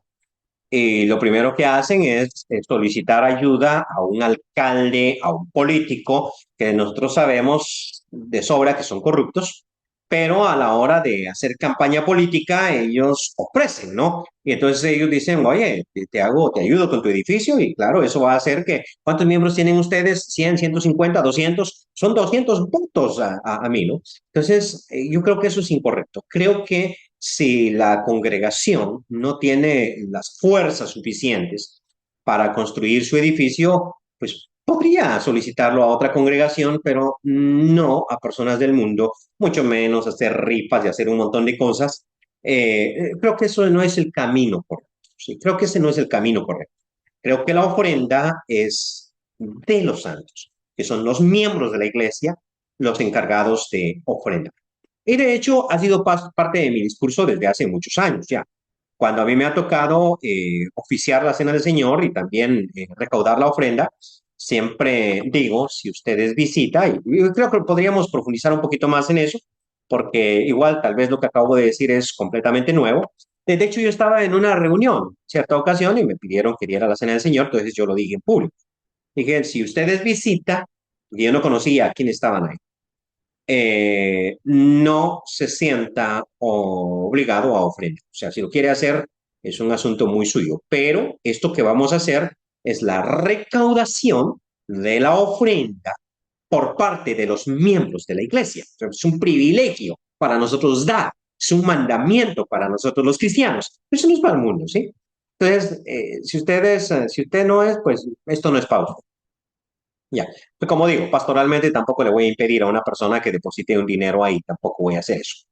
Y lo primero que hacen es solicitar ayuda a un alcalde, a un político, que nosotros sabemos de sobra que son corruptos, pero a la hora de hacer campaña política ellos ofrecen, ¿no? Y entonces ellos dicen, oye, te ayudo con tu edificio y claro, eso va a hacer que, ¿cuántos miembros tienen ustedes? 100, 150, 200, son 200 votos a mí, ¿no? Entonces, yo creo que eso es incorrecto. Creo que si la congregación no tiene las fuerzas suficientes para construir su edificio, pues podría solicitarlo a otra congregación, pero no a personas del mundo, mucho menos hacer rifas y hacer un montón de cosas. Creo que eso no es el camino correcto. Sí, creo que ese no es el camino correcto. Creo que la ofrenda es de los santos. que son los miembros de la iglesia, los encargados de ofrendar. Y de hecho ha sido parte de mi discurso desde hace muchos años ya. Cuando a mí me ha tocado oficiar la cena del Señor y también recaudar la ofrenda, siempre digo, si ustedes visitan, y creo que podríamos profundizar un poquito más en eso, porque igual tal vez lo que acabo de decir es completamente nuevo. De hecho, yo estaba en una reunión, cierta ocasión, y me pidieron que diera la cena del Señor, entonces yo lo dije en público. Dije, si ustedes visitan, y yo no conocía a quién estaban ahí, no se sienta obligado a ofrendar. O sea, si lo quiere hacer, es un asunto muy suyo. Pero esto que vamos a hacer es la recaudación de la ofrenda por parte de los miembros de la iglesia. O sea, es un privilegio para nosotros dar, es un mandamiento para nosotros los cristianos. Eso no es para el mundo, ¿sí? Entonces, si usted no es, pues esto no es para usted. Ya, pues como digo, pastoralmente tampoco le voy a impedir a una persona que deposite un dinero ahí, tampoco voy a hacer eso,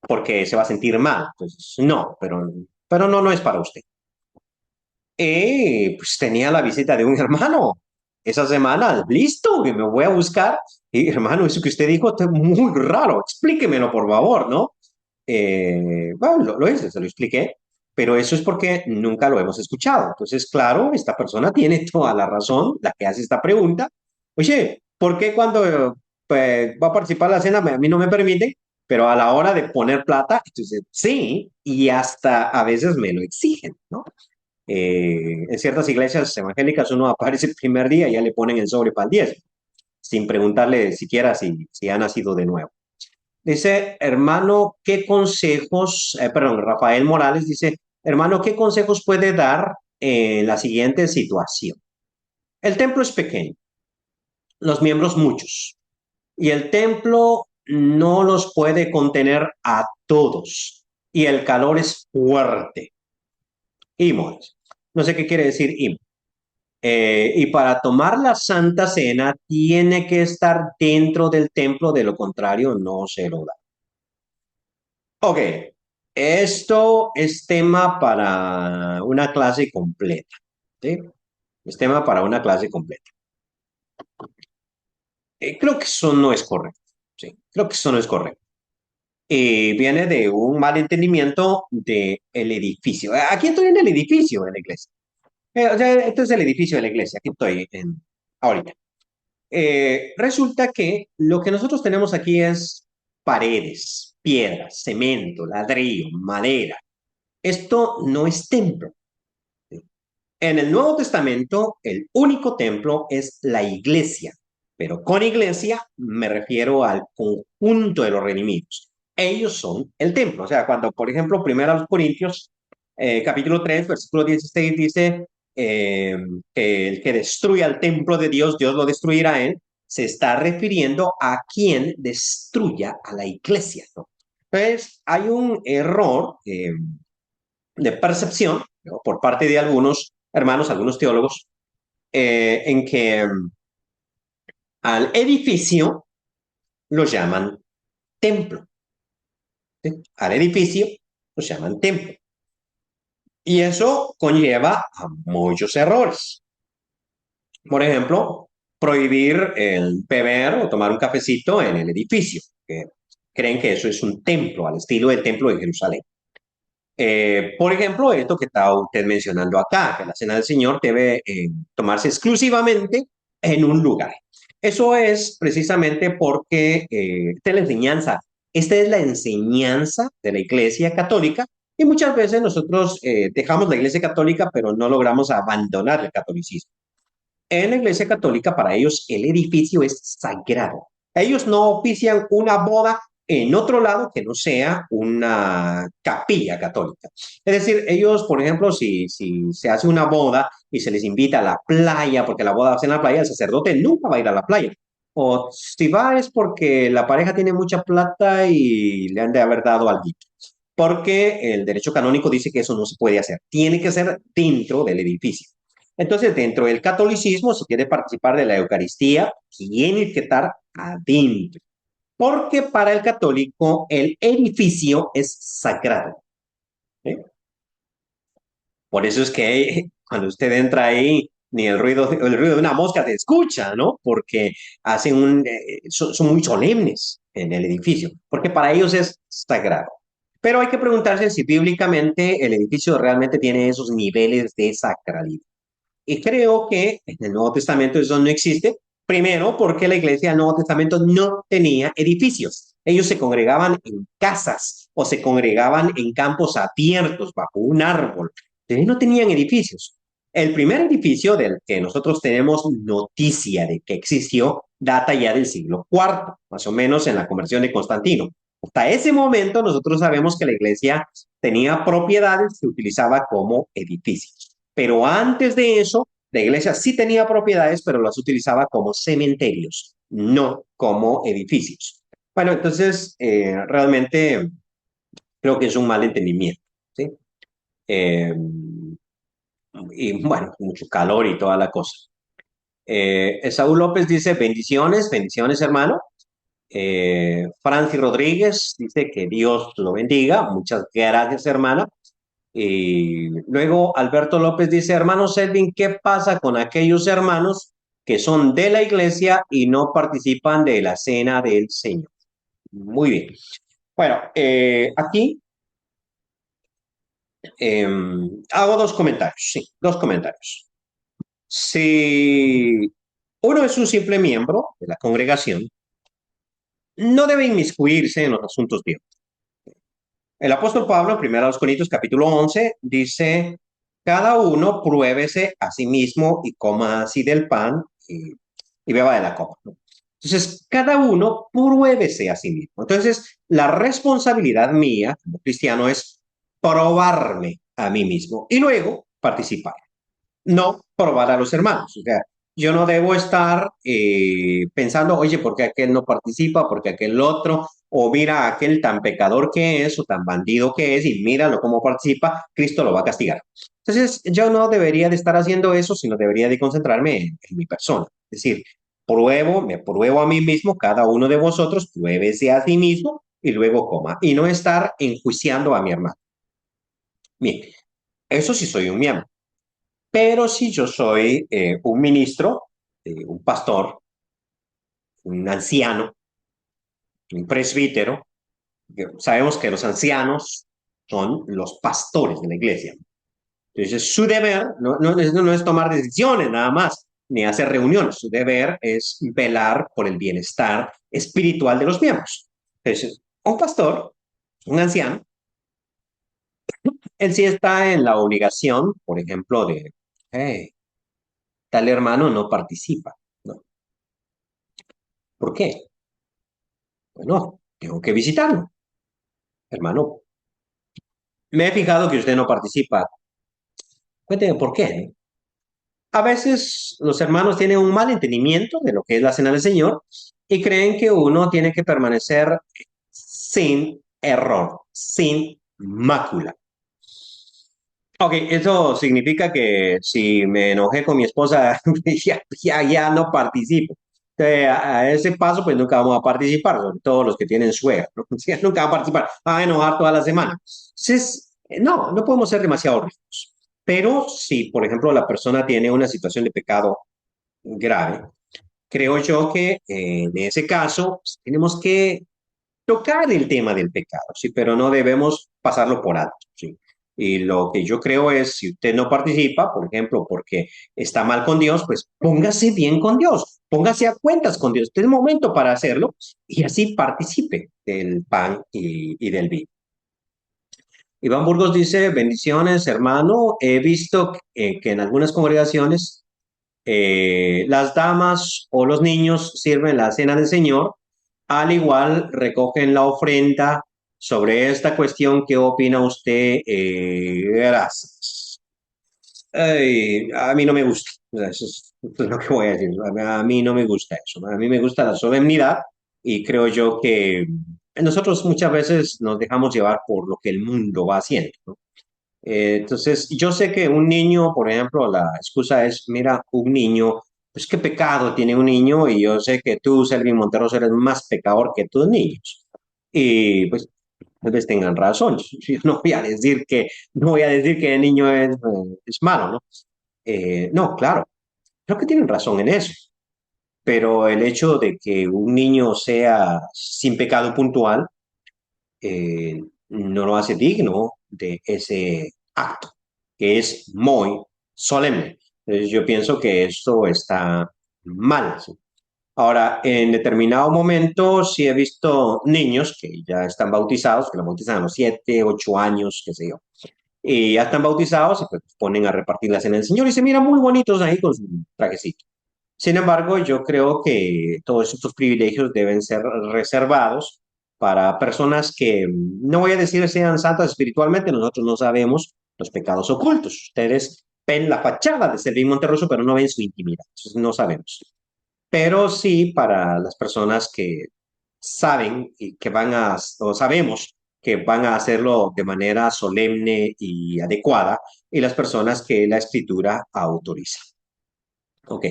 porque se va a sentir mal. Entonces, no, pero no, no es para usted. Y pues tenía la visita de un hermano esa semana, listo, que me voy a buscar. Y hermano, eso que usted dijo está muy raro, explíquemelo por favor, ¿no? Bueno, lo hice, se lo expliqué, pero eso es porque nunca lo hemos escuchado. Entonces, claro, esta persona tiene toda la razón, la que hace esta pregunta. Oye, ¿por qué cuando va a participar en la cena a mí no me permiten, pero a la hora de poner plata, entonces sí, y hasta a veces me lo exigen, ¿no? En ciertas iglesias evangélicas uno aparece el primer día y ya le ponen el sobre para el 10, sin preguntarle siquiera si ha nacido de nuevo. Dice, hermano, ¿qué consejos, perdón, Rafael Morales dice, hermano, ¿qué consejos puede dar en la siguiente situación? El templo es pequeño, los miembros muchos, y el templo no los puede contener a todos, y el calor es fuerte. Imones. No sé qué quiere decir imo. Y para tomar la Santa Cena tiene que estar dentro del templo, de lo contrario no se lo da. Ok, esto es tema para una clase completa, ¿sí? Es tema para una clase completa. Creo que eso no es correcto, ¿sí? Creo que eso no es correcto. Viene de un mal entendimiento del edificio. Aquí estoy en el edificio de la iglesia. O sea, esto es el edificio de la iglesia, aquí estoy ahorita. Resulta que lo que nosotros tenemos aquí es paredes, piedras, cemento, ladrillo, madera. Esto no es templo. En el Nuevo Testamento, el único templo es la iglesia, pero con iglesia me refiero al conjunto de los redimidos. Ellos son el templo. O sea, cuando, por ejemplo, 1 Corintios, capítulo 3, versículo 16, dice que el que destruya el templo de Dios, Dios lo destruirá a él, se está refiriendo a quien destruya a la iglesia, ¿no? Entonces, hay un error de percepción, ¿no?, por parte de algunos hermanos, algunos teólogos, en que al edificio lo llaman templo, ¿sí? Al edificio lo llaman templo. Y eso conlleva a muchos errores. Por ejemplo, prohibir el beber o tomar un cafecito en el edificio, que creen que eso es un templo, al estilo del templo de Jerusalén. Por ejemplo, esto que está usted mencionando acá, que la cena del Señor debe tomarse exclusivamente en un lugar. Eso es precisamente porque esta es la enseñanza. Esta es la enseñanza de la Iglesia Católica y muchas veces nosotros dejamos la Iglesia Católica, pero no logramos abandonar el catolicismo. En la Iglesia Católica, para ellos, el edificio es sagrado. Ellos no ofician una boda en otro lado que no sea una capilla católica. Es decir, ellos, por ejemplo, si se hace una boda y se les invita a la playa, porque la boda va a ser en la playa, el sacerdote nunca va a ir a la playa. O si va es porque la pareja tiene mucha plata y le han de haber dado algo. Porque el derecho canónico dice que eso no se puede hacer. Tiene que ser dentro del edificio. Entonces, dentro del catolicismo, si quiere participar de la Eucaristía, tiene que estar adentro. Porque para el católico el edificio es sagrado, ¿sí? Por eso es que cuando usted entra ahí, ni el ruido de una mosca se escucha, ¿no? Porque son muy solemnes en el edificio, porque para ellos es sagrado. Pero hay que preguntarse si bíblicamente el edificio realmente tiene esos niveles de sacralidad. Y creo que en el Nuevo Testamento eso no existe. Primero, porque la iglesia del Nuevo Testamento no tenía edificios. Ellos se congregaban en casas o se congregaban en campos abiertos bajo un árbol. Entonces no tenían edificios. El primer edificio del que nosotros tenemos noticia de que existió data ya del siglo IV, más o menos en la conversión de Constantino. Hasta ese momento nosotros sabemos que la iglesia tenía propiedades que utilizaba como edificios. Pero antes de eso, la iglesia sí tenía propiedades, pero las utilizaba como cementerios, no como edificios. Bueno, entonces realmente creo que es un mal entendimiento, ¿sí? Eh, y bueno, mucho calor y toda la cosa. Saúl López dice, bendiciones, bendiciones hermano. Francis Rodríguez dice que Dios lo bendiga. Muchas gracias hermana. Y luego Alberto López dice, hermano Selvin, ¿qué pasa con aquellos hermanos que son de la iglesia y no participan de la cena del Señor? Muy bien. Bueno, aquí eh, hago dos comentarios, sí, dos comentarios. Si uno es un simple miembro de la congregación, no debe inmiscuirse en los asuntos de otros. El apóstol Pablo, en 1 Corintios capítulo 11, dice, cada uno pruébese a sí mismo y coma así del pan y beba de la copa, ¿no? Entonces, cada uno pruébese a sí mismo. Entonces, la responsabilidad mía como cristiano es probarme a mí mismo y luego participar, no probar a los hermanos. O sea, yo no debo estar pensando, oye, ¿por qué aquel no participa? ¿Por qué aquel otro? O mira a aquel tan pecador que es o tan bandido que es y míralo cómo participa, Cristo lo va a castigar. Entonces, yo no debería de estar haciendo eso, sino debería de concentrarme en mi persona. Es decir, me pruebo a mí mismo, cada uno de vosotros pruébese a sí mismo y luego coma. Y no estar enjuiciando a mi hermano. Bien, eso sí soy un miembro. Pero si yo soy un ministro, un pastor, un anciano, un presbítero, sabemos que los ancianos son los pastores de la iglesia. Entonces, su deber no es tomar decisiones nada más, ni hacer reuniones. Su deber es velar por el bienestar espiritual de los miembros. Entonces, un pastor, un anciano, él sí está en la obligación, por ejemplo, de, hey, tal hermano no participa, ¿no? ¿Por qué? Bueno, tengo que visitarlo. Hermano, me he fijado que usted no participa. Cuénteme por qué. A veces los hermanos tienen un mal entendimiento de lo que es la cena del Señor y creen que uno tiene que permanecer sin error, sin mácula. Ok, eso significa que si me enojé con mi esposa, ya no participo. A ese paso, pues nunca vamos a participar, sobre todo los que tienen suegra, ¿no? Nunca van a participar, van a enojar toda la semana. Entonces, no podemos ser demasiado ricos. Pero si, por ejemplo, la persona tiene una situación de pecado grave, creo yo que en ese caso pues, tenemos que tocar el tema del pecado, sí, pero no debemos pasarlo por alto, sí. Y lo que yo creo es, si usted no participa, por ejemplo, porque está mal con Dios, pues póngase bien con Dios, póngase a cuentas con Dios. Este es el momento para hacerlo y así participe del pan y del vino. Iván Burgos dice, bendiciones, hermano. He visto que en algunas congregaciones las damas o los niños sirven la cena del Señor, al igual recogen la ofrenda. Sobre esta cuestión, ¿qué opina usted? Gracias. Ay, a mí no me gusta. Eso es lo que voy a decir. A mí no me gusta eso. A mí me gusta la solemnidad y creo yo que nosotros muchas veces nos dejamos llevar por lo que el mundo va haciendo, ¿no? Entonces, yo sé que un niño, por ejemplo, la excusa es, mira, un niño, pues qué pecado tiene un niño y yo sé que tú, Selvin Monteros, eres más pecador que tus niños. Y pues, tal vez tengan razón. Yo no voy a decir que el niño es malo, ¿no? No, claro. creo que tienen razón en eso. Pero el hecho de que un niño sea sin pecado puntual no lo hace digno de ese acto, que es muy solemne. Entonces, yo pienso que esto está mal. ¿Sí? Ahora, en determinado momento, sí he visto niños que ya están bautizados, que lo bautizan a los 7, 8 años, qué sé yo, y ya están bautizados y pues ponen a repartir la cena del Señor y se miran muy bonitos ahí con su trajecito. Sin embargo, yo creo que todos estos privilegios deben ser reservados para personas que, no voy a decir sean santas espiritualmente, nosotros no sabemos los pecados ocultos. Ustedes ven la fachada de Selvin Monterroso, pero no ven su intimidad. Entonces, no sabemos. Pero sí para las personas que saben y que van a, o sabemos que van a hacerlo de manera solemne y adecuada, y las personas que la escritura autoriza. Ok.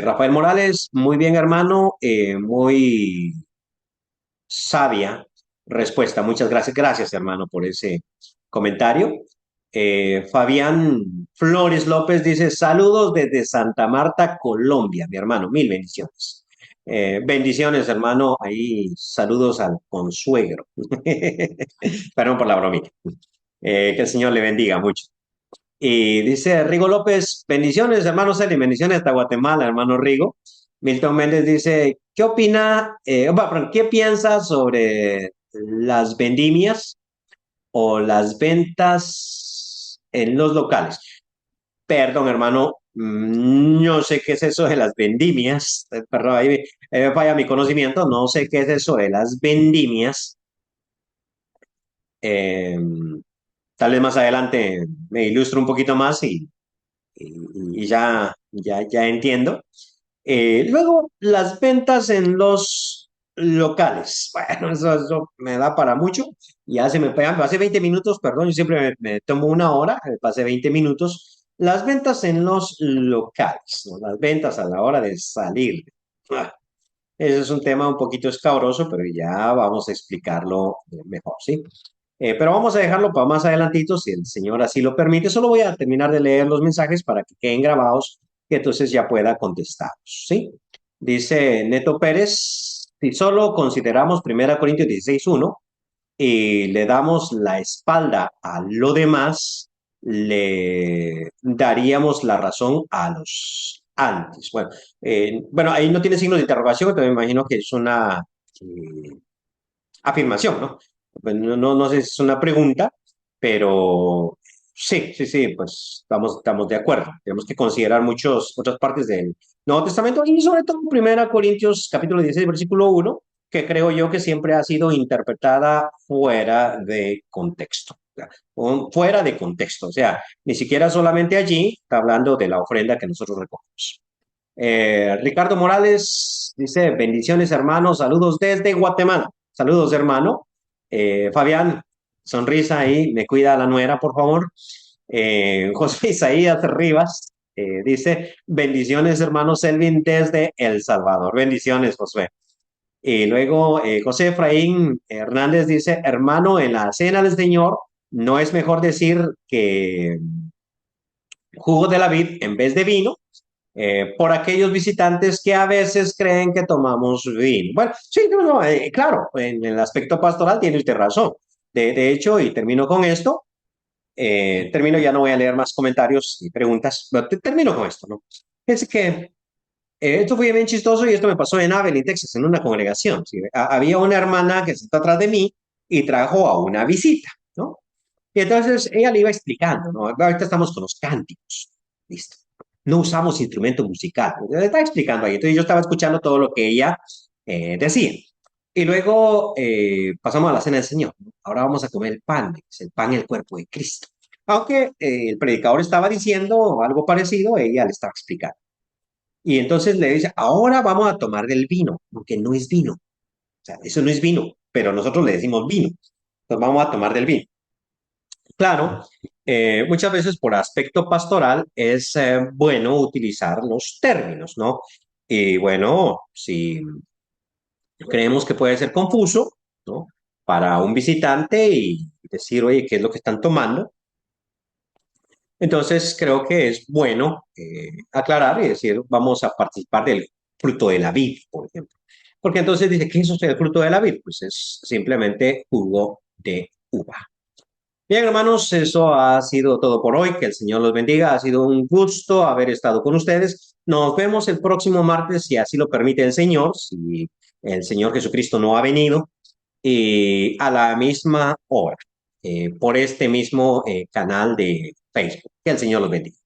Rafael Morales, muy bien, hermano, muy sabia respuesta. Muchas gracias. Gracias, hermano, por ese comentario. Fabián Flores López dice, saludos desde Santa Marta, Colombia, mi hermano, mil bendiciones. Bendiciones, hermano. Ahí saludos al consuegro. Perdón por la bromita. Que el Señor le bendiga mucho. Y dice Rigo López, bendiciones, hermano Celi, bendiciones hasta Guatemala, hermano Rigo. Milton Méndez dice, ¿qué opina, perdón, qué piensa sobre las vendimias o las ventas en los locales? Perdón, hermano, no sé qué es eso de las vendimias. Perdón, ahí me falla mi conocimiento, no sé qué es eso de las vendimias. Eh, Tal vez más adelante me ilustro un poquito más y ya entiendo. Luego, las ventas en los locales. Bueno, eso me da para mucho. Ya se me pegan, hace 20 minutos, perdón, yo siempre me tomo una hora, me pasé 20 minutos. Las ventas en los locales, ¿no? Las ventas a la hora de salir. Ah, ese es un tema un poquito escabroso, pero ya vamos a explicarlo mejor, ¿sí? Pero vamos a dejarlo para más adelantito, si el señor así lo permite. Solo voy a terminar de leer los mensajes para que queden grabados y entonces ya pueda contestarlos, ¿sí? Dice Neto Pérez, si solo consideramos 1 Corintios 16:1 y le damos la espalda a lo demás, le daríamos la razón a los antes. Bueno, ahí no tiene signos de interrogación, pero me imagino que es una afirmación, ¿no? Pues no sé si es una pregunta, pero sí, pues estamos de acuerdo. Tenemos que considerar otras partes del Nuevo Testamento y sobre todo 1 Corintios capítulo 16 versículo 1, que creo yo que siempre ha sido interpretada fuera de contexto. Fuera de contexto, o sea, ni siquiera solamente allí está hablando de la ofrenda que nosotros recogemos. Ricardo Morales dice, bendiciones hermanos, saludos desde Guatemala. Saludos hermano. Fabián, sonrisa ahí, me cuida la nuera, por favor. José Isaías Rivas dice, bendiciones hermano Selvin desde El Salvador. Bendiciones, José. Y luego José Efraín Hernández dice, hermano, en la cena del Señor no es mejor decir que jugo de la vid en vez de vino por aquellos visitantes que a veces creen que tomamos vino. Bueno, sí, claro, en el aspecto pastoral tiene usted razón. De hecho, y termino con esto, termino, ya no voy a leer más comentarios y preguntas, pero termino con esto, ¿no? Es que esto fue bien chistoso y esto me pasó en Abilene, Texas, en una congregación. ¿Sí? Había una hermana que se está atrás de mí y trajo a una visita, ¿no? Y entonces ella le iba explicando, ¿no? Ahorita estamos con los cánticos, listo. No usamos instrumento musical. Le estaba explicando ahí. Entonces yo estaba escuchando todo lo que ella decía. Y luego pasamos a la cena del Señor. ¿No? Ahora vamos a comer el pan, es el pan y el cuerpo de Cristo. Aunque el predicador estaba diciendo algo parecido, ella le estaba explicando. Y entonces le dice, ahora vamos a tomar del vino, porque no es vino. O sea, eso no es vino, pero nosotros le decimos vino. Entonces vamos a tomar del vino. Claro, muchas veces por aspecto pastoral es bueno utilizar los términos, ¿no? Y bueno, si creemos que puede ser confuso, ¿no? Para un visitante y decir, oye, ¿qué es lo que están tomando? Entonces, creo que es bueno aclarar y decir, vamos a participar del fruto de la vid, por ejemplo. Porque entonces dice, ¿qué es usted el fruto de la vid? Pues es simplemente jugo de uva. Bien, hermanos, eso ha sido todo por hoy. Que el Señor los bendiga. Ha sido un gusto haber estado con ustedes. Nos vemos el próximo martes, si así lo permite el Señor, si el Señor Jesucristo no ha venido, y a la misma hora, por este mismo canal de Facebook. Que el Señor los bendiga.